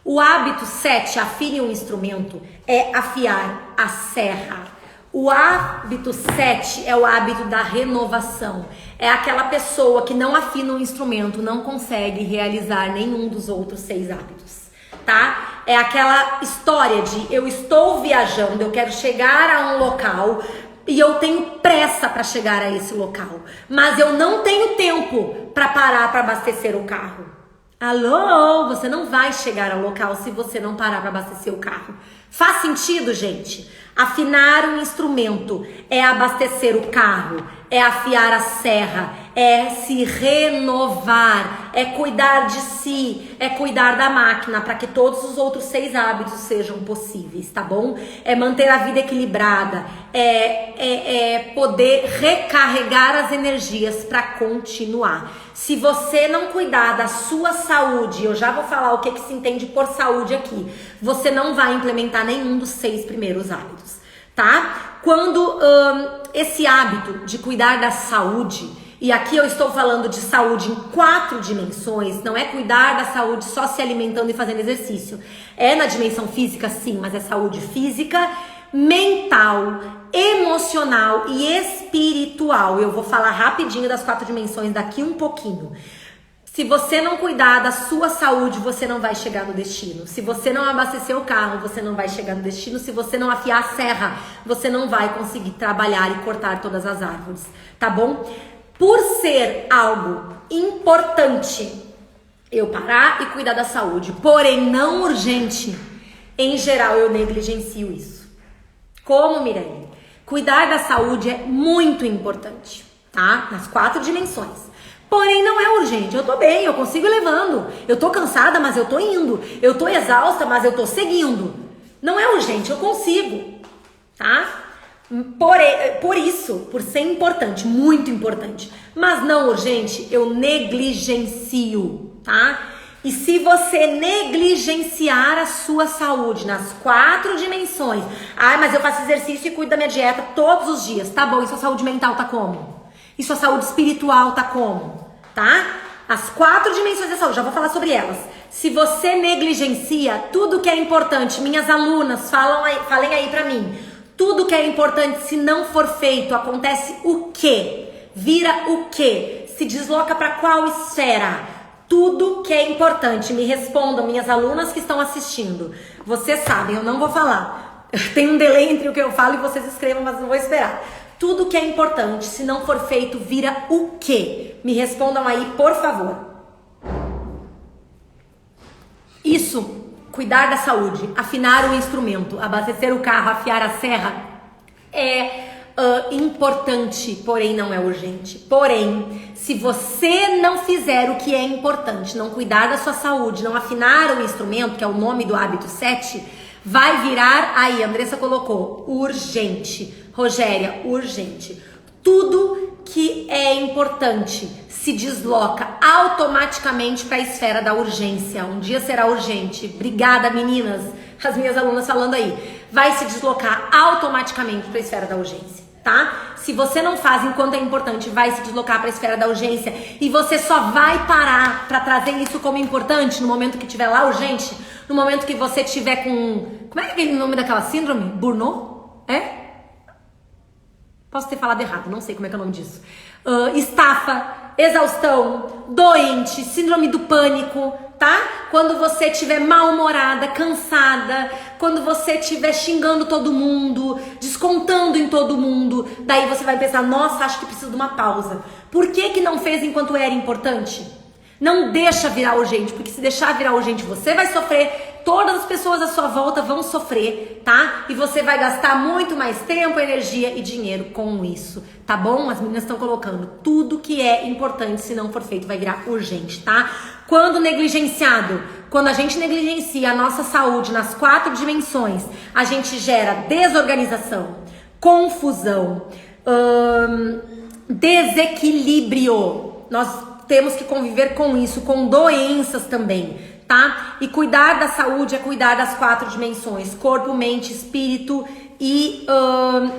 O hábito 7, afine um instrumento, é afiar a serra. O hábito 7 é o hábito da renovação. É aquela pessoa que não afina um instrumento, não consegue realizar nenhum dos outros 6 hábitos. Tá? É aquela história de eu estou viajando, eu quero chegar a um local e eu tenho pressa para chegar a esse local, mas eu não tenho tempo para parar para abastecer o carro. Alô, você não vai chegar ao local se você não parar para abastecer o carro. Faz sentido, gente? Afinar um instrumento é abastecer o carro, é afiar a serra, é se renovar, é cuidar de si, é cuidar da máquina para que todos os outros 6 hábitos sejam possíveis, tá bom? É manter a vida equilibrada, é poder recarregar as energias para continuar. Se você não cuidar da sua saúde, eu já vou falar o que se entende por saúde aqui, você não vai implementar nenhum dos 6 primeiros hábitos, tá? Quando esse hábito de cuidar da saúde, e aqui eu estou falando de saúde em 4 dimensões, não é cuidar da saúde só se alimentando e fazendo exercício. É na dimensão física, sim, mas é saúde física, mental, emocional e espiritual. Eu vou falar rapidinho das 4 dimensões daqui um pouquinho. Se você não cuidar da sua saúde, você não vai chegar no destino. Se você não abastecer o carro, você não vai chegar no destino. Se você não afiar a serra, você não vai conseguir trabalhar e cortar todas as árvores, tá bom? Por ser algo importante, eu parar e cuidar da saúde, porém não urgente, em geral eu negligencio isso. Como, Mirelle? Cuidar da saúde é muito importante, tá? Nas 4 dimensões. Porém, não é urgente. Eu tô bem, eu consigo ir levando. Eu tô cansada, mas eu tô indo. Eu tô exausta, mas eu tô seguindo. Não é urgente, eu consigo, tá? Por isso, por ser importante, muito importante, mas não urgente, eu negligencio, tá? E se você negligenciar a sua saúde nas 4 dimensões, mas eu faço exercício e cuido da minha dieta todos os dias, tá bom, e sua saúde mental tá como? E sua saúde espiritual tá como? Tá? As 4 dimensões da saúde, já vou falar sobre elas. Se você negligencia tudo que é importante, minhas alunas, falem aí pra mim, tudo que é importante, se não for feito, acontece o quê? Vira o quê? Se desloca pra qual esfera? Tudo que é importante, me respondam, minhas alunas que estão assistindo. Vocês sabem, eu não vou falar. Tem um delay entre o que eu falo e vocês escrevam, mas não vou esperar. Tudo que é importante, se não for feito, vira o quê? Me respondam aí, por favor. Isso, cuidar da saúde, afinar o instrumento, abastecer o carro, afiar a serra, é importante, porém não é urgente. Porém, se você não fizer o que é importante, não cuidar da sua saúde, não afinar o instrumento, que é o nome do hábito 7, vai virar, aí, a Andressa colocou, urgente. Rogéria, urgente. Tudo que é importante se desloca automaticamente para a esfera da urgência. Um dia será urgente. Obrigada, meninas. As minhas alunas falando aí. Vai se deslocar automaticamente para a esfera da urgência. tá? Se você não faz enquanto é importante, vai se deslocar para a esfera da urgência e você só vai parar para trazer isso como importante no momento que tiver lá urgente, no momento que você tiver com... Como é aquele nome daquela síndrome? Burnout? É? Posso ter falado errado, não sei como é que é o nome disso. Estafa, exaustão, doente, síndrome do pânico, tá? Quando você estiver mal-humorada, cansada, quando você estiver xingando todo mundo, descontando em todo mundo, daí você vai pensar, nossa, acho que preciso de uma pausa. Por que não fez enquanto era importante? Não deixa virar urgente, porque se deixar virar urgente você vai sofrer, todas as pessoas à sua volta vão sofrer, tá? E você vai gastar muito mais tempo, energia e dinheiro com isso, tá bom? As meninas estão colocando tudo que é importante, se não for feito, vai virar urgente, tá? Quando negligenciado, quando a gente negligencia a nossa saúde nas 4 dimensões, a gente gera desorganização, confusão, desequilíbrio. Nós temos que conviver com isso, com doenças também, tá? E cuidar da saúde é cuidar das 4 dimensões, corpo, mente, espírito e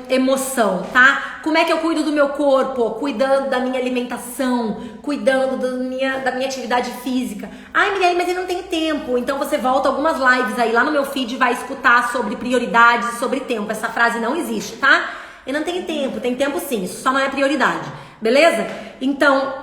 emoção, tá? Como é que eu cuido do meu corpo? Cuidando da minha alimentação, cuidando da minha atividade física. Ai, Mirelle, mas eu não tenho tempo. Então você volta algumas lives aí lá no meu feed e vai escutar sobre prioridades e sobre tempo. Essa frase não existe, tá? Eu não tenho tempo. Tem tempo sim, isso só não é prioridade. Beleza? Então,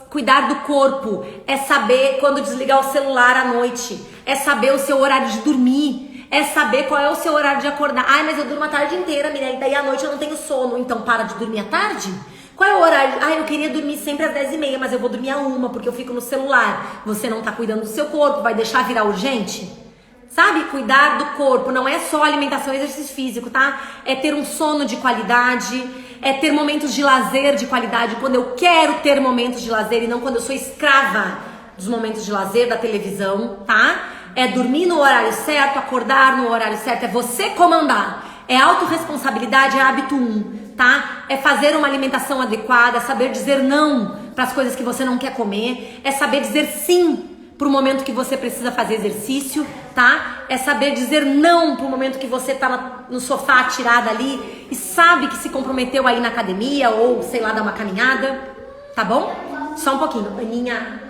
cuidar do corpo é saber quando desligar o celular à noite, é saber o seu horário de dormir, é saber qual é o seu horário de acordar. Ai, mas eu durmo a tarde inteira, Mirelle, daí à noite eu não tenho sono, então para de dormir à tarde? Qual é o horário? Ai, eu queria dormir sempre às 10h30, mas eu vou dormir à 1 porque eu fico no celular. Você não tá cuidando do seu corpo, vai deixar virar urgente? Sabe, cuidar do corpo não é só alimentação e exercício físico, tá? É ter um sono de qualidade, é ter momentos de lazer de qualidade, quando eu quero ter momentos de lazer e não quando eu sou escrava dos momentos de lazer, da televisão, tá? É dormir no horário certo, acordar no horário certo, é você comandar. É autorresponsabilidade, é hábito 1, tá? É fazer uma alimentação adequada, é saber dizer não para as coisas que você não quer comer, é saber dizer sim pro momento que você precisa fazer exercício, tá? É saber dizer não pro momento que você tá no sofá tirada ali e sabe que se comprometeu a ir na academia ou, sei lá, dar uma caminhada, tá bom? Só um pouquinho, Aninha.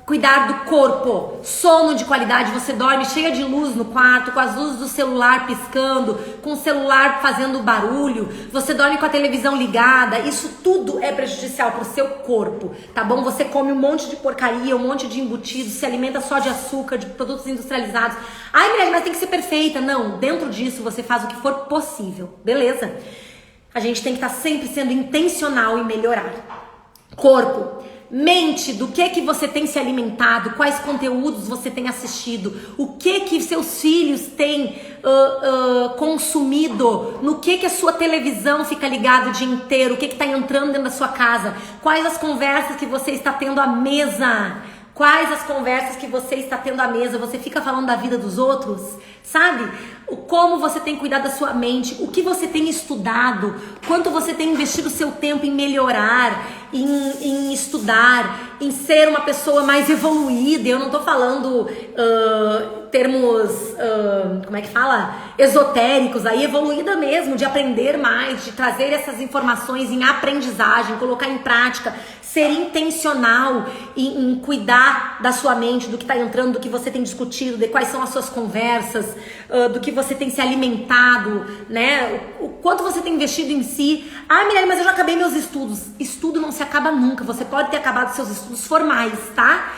Cuidar do corpo, sono de qualidade, você dorme cheia de luz no quarto, com as luzes do celular piscando, com o celular fazendo barulho, você dorme com a televisão ligada, isso tudo é prejudicial pro seu corpo, tá bom? Você come um monte de porcaria, um monte de embutidos, se alimenta só de açúcar, de produtos industrializados. Ai, Mirelle, mas tem que ser perfeita. Não, dentro disso você faz o que for possível, beleza? A gente tem que estar sempre sendo intencional em melhorar. Corpo. Mente, do que você tem se alimentado, quais conteúdos você tem assistido, o que seus filhos têm consumido, no que a sua televisão fica ligada o dia inteiro, o que está entrando dentro da sua casa, quais as conversas que você está tendo à mesa, quais as conversas que você está tendo à mesa, você fica falando da vida dos outros, sabe? Como você tem cuidado da sua mente, o que você tem estudado, quanto você tem investido o seu tempo em melhorar, em estudar, em ser uma pessoa mais evoluída. Eu não tô falando termos, como é que fala? Esotéricos, aí evoluída mesmo, de aprender mais, de trazer essas informações em aprendizagem, colocar em prática, ser intencional em cuidar da sua mente, do que tá entrando, do que você tem discutido, de quais são as suas conversas, do que você tem se alimentado, né? O quanto você tem investido em si. Ah, Mirelle, mas eu já acabei meus estudos. Estudo não se acaba nunca. Você pode ter acabado seus estudos formais, tá?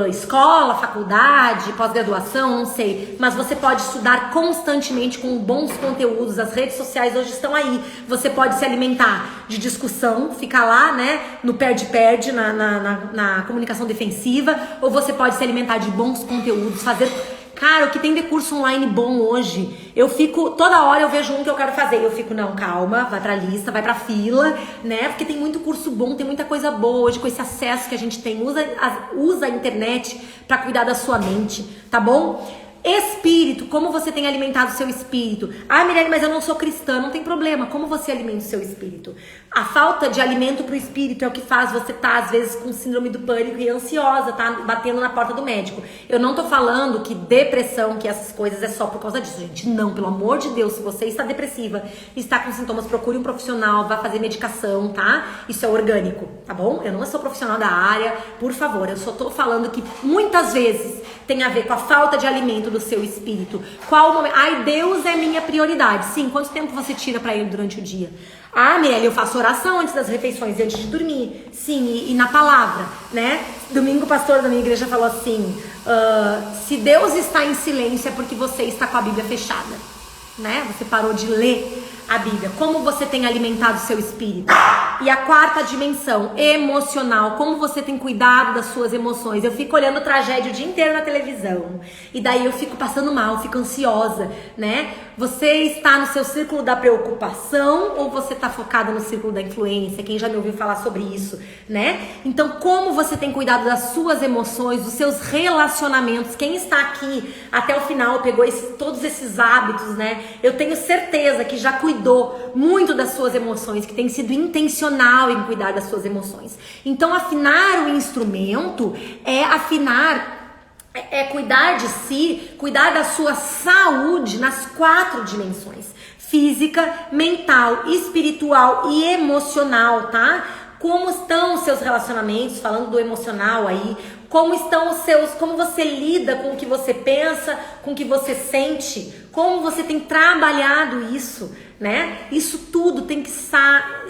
Escola, faculdade, pós-graduação, não sei. Mas você pode estudar constantemente com bons conteúdos. As redes sociais hoje estão aí. Você pode se alimentar de discussão, ficar lá, né, no perde-perde, na comunicação defensiva. Ou você pode se alimentar de bons conteúdos, fazer... Cara, o que tem de curso online bom hoje, eu fico, toda hora eu vejo um que eu quero fazer, eu fico, não, calma, vai pra lista, vai pra fila, né, porque tem muito curso bom, tem muita coisa boa hoje com esse acesso que a gente tem, usa a internet pra cuidar da sua mente, tá bom? Espírito, como você tem alimentado o seu espírito? Ah, Mirelle, mas eu não sou cristã, não tem problema. Como você alimenta o seu espírito? A falta de alimento pro espírito é o que faz você estar, às vezes, com síndrome do pânico e ansiosa, tá? Batendo na porta do médico. Eu não tô falando que depressão, que essas coisas é só por causa disso, gente. Não, pelo amor de Deus, se você está depressiva, está com sintomas, procure um profissional, vá fazer medicação, tá? Isso é orgânico, tá bom? Eu não sou profissional da área, por favor. Eu só tô falando que muitas vezes tem a ver com a falta de alimento do seu espírito. Qual o momento? Ai, Deus é minha prioridade. Sim, quanto tempo você tira pra ele durante o dia? Ah, Mirelle, eu faço oração antes das refeições, antes de dormir. Sim, e na palavra, né? Domingo o pastor da minha igreja falou assim, se Deus está em silêncio é porque você está com a Bíblia fechada, né? Você parou de ler a Bíblia. Como você tem alimentado o seu espírito? E a quarta dimensão, emocional. Como você tem cuidado das suas emoções? Eu fico olhando tragédia o dia inteiro na televisão. E daí eu fico passando mal, fico ansiosa, né? Você está no seu círculo da preocupação ou você está focada no círculo da influência? Quem já me ouviu falar sobre isso, né? Então, como você tem cuidado das suas emoções, dos seus relacionamentos? Quem está aqui até o final pegou todos esses hábitos, né? Eu tenho certeza que já cuidou muito das suas emoções, que tem sido intencional em cuidar das suas emoções. Então, afinar o instrumento é cuidar de si, cuidar da sua saúde nas 4 dimensões: física, mental, espiritual e emocional, tá? Como estão os seus relacionamentos, falando do emocional aí, como estão como você lida com o que você pensa, com o que você sente, como você tem trabalhado isso, né? Isso tudo tem que estar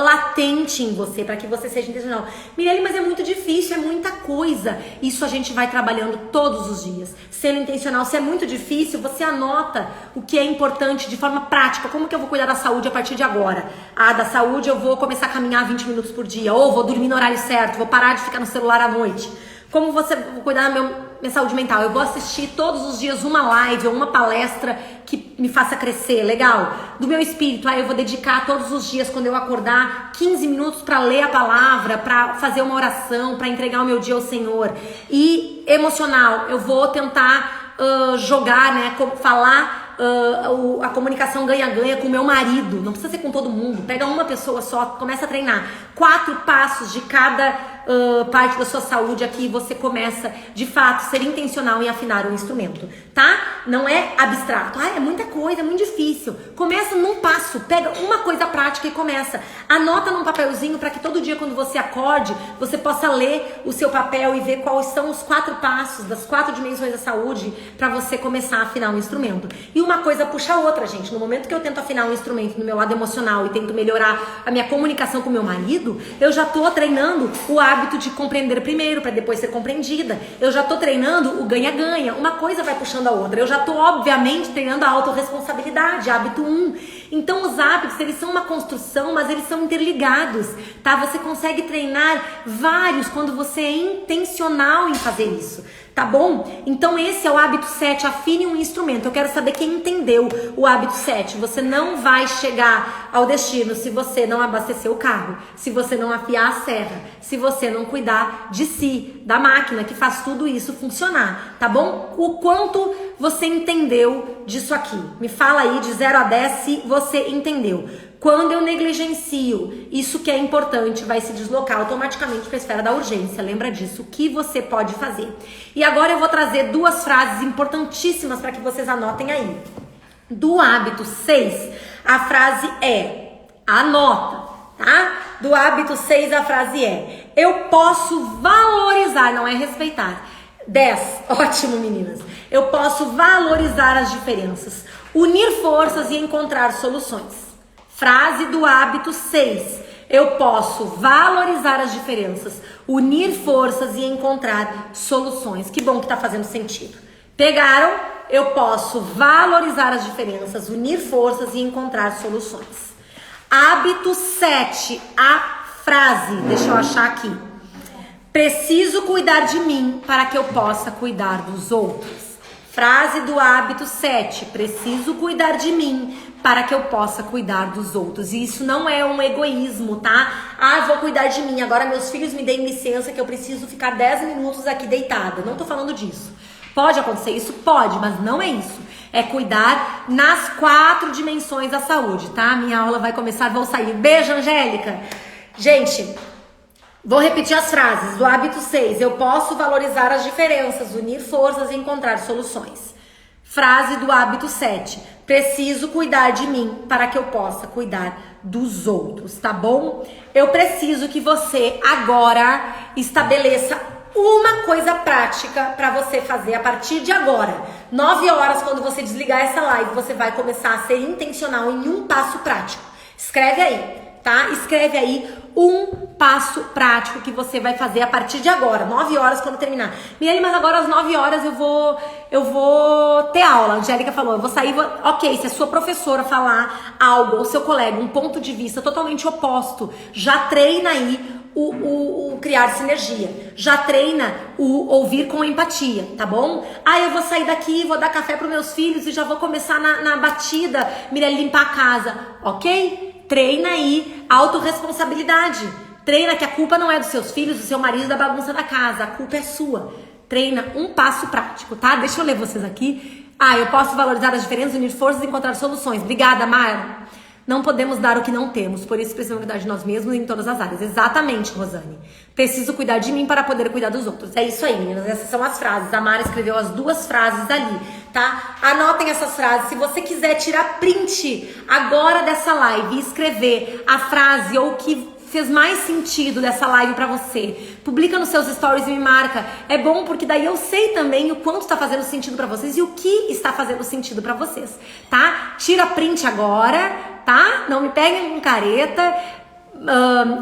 latente em você para que você seja intencional. Mirelle, mas é muito difícil, é muita coisa. Isso a gente vai trabalhando todos os dias, sendo intencional. Se é muito difícil, você anota o que é importante de forma prática. Como que eu vou cuidar da saúde a partir de agora? Ah, da saúde eu vou começar a caminhar 20 minutos por dia, ou vou dormir no horário certo, vou parar de ficar no celular à noite. Como você vai cuidar da minha saúde mental? Eu vou assistir todos os dias uma live ou uma palestra que me faça crescer, legal? Do meu espírito, eu vou dedicar todos os dias, quando eu acordar, 15 minutos para ler a palavra, para fazer uma oração, para entregar o meu dia ao Senhor. E emocional, eu vou tentar jogar, né, falar a comunicação ganha-ganha com o meu marido. Não precisa ser com todo mundo, pega uma pessoa só, começa a treinar 4 passos de cada parte da sua saúde aqui. Você começa de fato a ser intencional em afinar o instrumento, tá? Não é abstrato, é muita coisa, é muito difícil. Começa num passo, pega uma coisa prática e começa. Anota num papelzinho para que todo dia, quando você acorde, você possa ler o seu papel e ver quais são os 4 passos das 4 dimensões da saúde para você começar a afinar o instrumento. E uma coisa puxa a outra, gente. No momento que eu tento afinar um instrumento no meu lado emocional e tento melhorar a minha comunicação com o meu marido, eu já tô treinando o hábito de compreender primeiro para depois ser compreendida. Eu já tô treinando o ganha-ganha. Uma coisa vai puxando a outra. Eu já tô, obviamente, treinando a autorresponsabilidade, hábito 1. Então, os hábitos, eles são uma construção, mas eles são interligados, tá? Você consegue treinar vários quando você é intencional em fazer isso. Tá bom? Então esse é o hábito 7, afine um instrumento. Eu quero saber quem entendeu o hábito 7. Você não vai chegar ao destino se você não abastecer o carro, se você não afiar a serra, se você não cuidar de si, da máquina que faz tudo isso funcionar, tá bom? O quanto você entendeu disso aqui? Me fala aí de 0 a 10 se você entendeu. Quando eu negligencio isso que é importante, vai se deslocar automaticamente para a esfera da urgência. Lembra disso, o que você pode fazer. E agora eu vou trazer 2 frases importantíssimas para que vocês anotem aí. Do hábito 6, a frase é, anota, tá? Do hábito 6, a frase é, eu posso valorizar, não é respeitar. 10, ótimo meninas. Eu posso valorizar as diferenças, unir forças e encontrar soluções. Frase do hábito 6. Eu posso valorizar as diferenças, unir forças e encontrar soluções. Que bom que tá fazendo sentido. Pegaram? Eu posso valorizar as diferenças, unir forças e encontrar soluções. Hábito 7. A frase. Deixa eu achar aqui. Preciso cuidar de mim para que eu possa cuidar dos outros. Frase do hábito 7. Preciso cuidar de mim para que eu possa cuidar dos outros. E isso não é um egoísmo, tá? Vou cuidar de mim. Agora meus filhos me deem licença que eu preciso ficar 10 minutos aqui deitada. Não tô falando disso. Pode acontecer isso? Pode, mas não é isso. É cuidar nas 4 dimensões da saúde, tá? Minha aula vai começar, vou sair. Beijo, Angélica! Gente, vou repetir as frases do hábito 6. Eu posso valorizar as diferenças, unir forças e encontrar soluções. Frase do hábito 7. Preciso cuidar de mim para que eu possa cuidar dos outros, tá bom? Eu preciso que você agora estabeleça uma coisa prática para você fazer a partir de agora. 9 horas, quando você desligar essa live, você vai começar a ser intencional em um passo prático. Escreve aí, tá? Escreve aí um passo prático que você vai fazer a partir de agora. 9 horas quando terminar. Mirelle, mas agora às 9 horas eu vou ter aula. A Angélica falou, eu vou sair, ok, se a sua professora falar algo, ou seu colega, um ponto de vista totalmente oposto, já treina aí o criar sinergia, já treina o ouvir com empatia, tá bom? Eu vou sair daqui, vou dar café para meus filhos e já vou começar na batida, Mirelle, limpar a casa, ok? Treina aí a autorresponsabilidade, treina que a culpa não é dos seus filhos, do seu marido, da bagunça da casa, a culpa é sua. Treina um passo prático, tá? Deixa eu ler vocês aqui. Eu posso valorizar as diferenças, unir forças e encontrar soluções. Obrigada, Mara. Não podemos dar o que não temos, por isso precisamos cuidar de nós mesmos em todas as áreas. Exatamente, Rosane. Preciso cuidar de mim para poder cuidar dos outros. É isso aí, meninas. Essas são as frases. A Mara escreveu as 2 frases ali, tá? Anotem essas frases. Se você quiser tirar print agora dessa live e escrever a frase ou o que fez mais sentido dessa live pra você, publica nos seus stories e me marca. É bom porque daí eu sei também o quanto está fazendo sentido pra vocês e o que está fazendo sentido pra vocês, tá? Tira print agora, tá? Não me peguem com careta.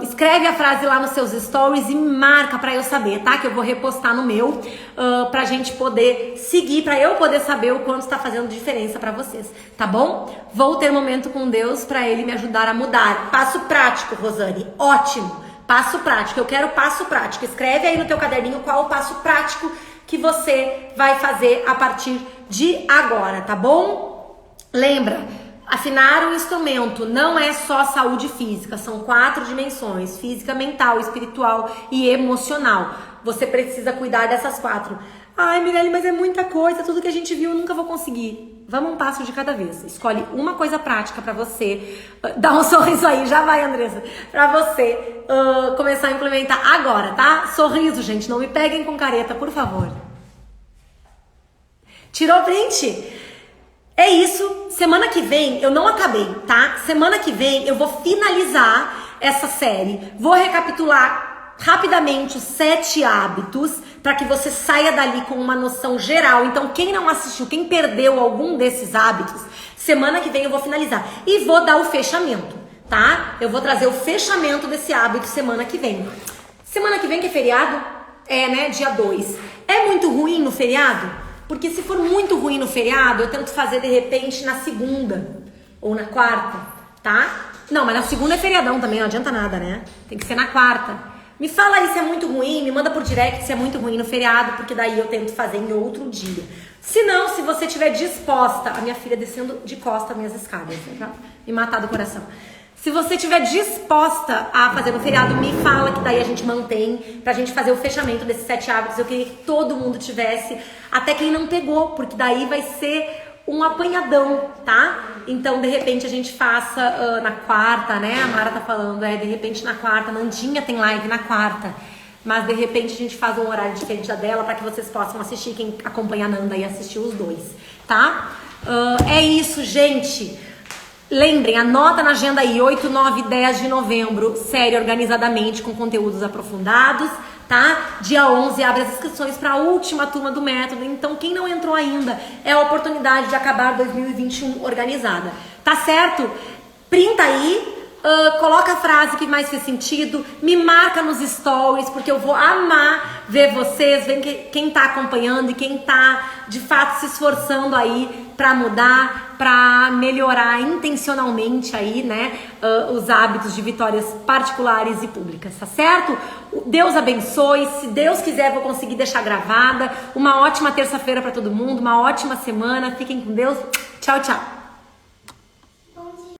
Escreve a frase lá nos seus stories e me marca pra eu saber, tá? Que eu vou repostar no meu, pra gente poder seguir, pra eu poder saber o quanto está fazendo diferença pra vocês, tá bom? Vou ter momento com Deus pra Ele me ajudar a mudar. Passo prático, Rosane, ótimo. Passo prático, eu quero passo prático. Escreve aí no teu caderninho qual o passo prático que você vai fazer a partir de agora, tá bom? Lembra, afinar o instrumento não é só saúde física, são 4 dimensões, física, mental, espiritual e emocional. Você precisa cuidar dessas 4. Mirelle, mas é muita coisa, tudo que a gente viu eu nunca vou conseguir. Vamos um passo de cada vez. Escolhe uma coisa prática pra você, dá um sorriso aí, já vai, Andressa, pra você começar a implementar agora, tá? Sorriso, gente, não me peguem com careta, por favor. Tirou print? É isso, semana que vem eu não acabei, tá? Semana que vem eu vou finalizar essa série, vou recapitular rapidamente os 7 hábitos para que você saia dali com uma noção geral. Então quem não assistiu, quem perdeu algum desses hábitos, semana que vem eu vou finalizar e vou dar o fechamento, tá? Eu vou trazer o fechamento desse hábito semana que vem. Semana que vem que é feriado? É, né? Dia 2. É muito ruim no feriado? Porque se for muito ruim no feriado, eu tento fazer de repente na segunda ou na quarta, tá? Não, mas na segunda é feriadão também, não adianta nada, né? Tem que ser na quarta. Me fala aí se é muito ruim, me manda por direct se é muito ruim no feriado, porque daí eu tento fazer em outro dia. Se não, se você estiver disposta, a minha filha descendo de costa minhas escadas, né, pra me matar do coração. Se você estiver disposta a fazer no feriado, me fala que daí a gente mantém pra gente fazer o fechamento desses 7 hábitos. Eu queria que todo mundo tivesse, até quem não pegou, porque daí vai ser um apanhadão, tá? Então, de repente, a gente faça na quarta, né? A Mara tá falando, de repente na quarta, Nandinha tem live na quarta. Mas, de repente, a gente faz um horário diferente da dela pra que vocês possam assistir, quem acompanha a Nanda e assistir os 2, tá? É isso, gente. Lembrem, anota na agenda aí, 8, 9 e 10 de novembro, série organizadamente com conteúdos aprofundados, tá? Dia 11 abre as inscrições para a última turma do método, então quem não entrou ainda é a oportunidade de acabar 2021 organizada, tá certo? Printa aí, coloca a frase que mais fez sentido, me marca nos stories, porque eu vou amar ver vocês, ver quem tá acompanhando e quem tá de fato se esforçando aí para mudar, para melhorar intencionalmente aí, né, os hábitos de vitórias particulares e públicas, tá certo? Deus abençoe, se Deus quiser vou conseguir deixar gravada. Uma ótima terça-feira para todo mundo, uma ótima semana, fiquem com Deus, tchau, tchau.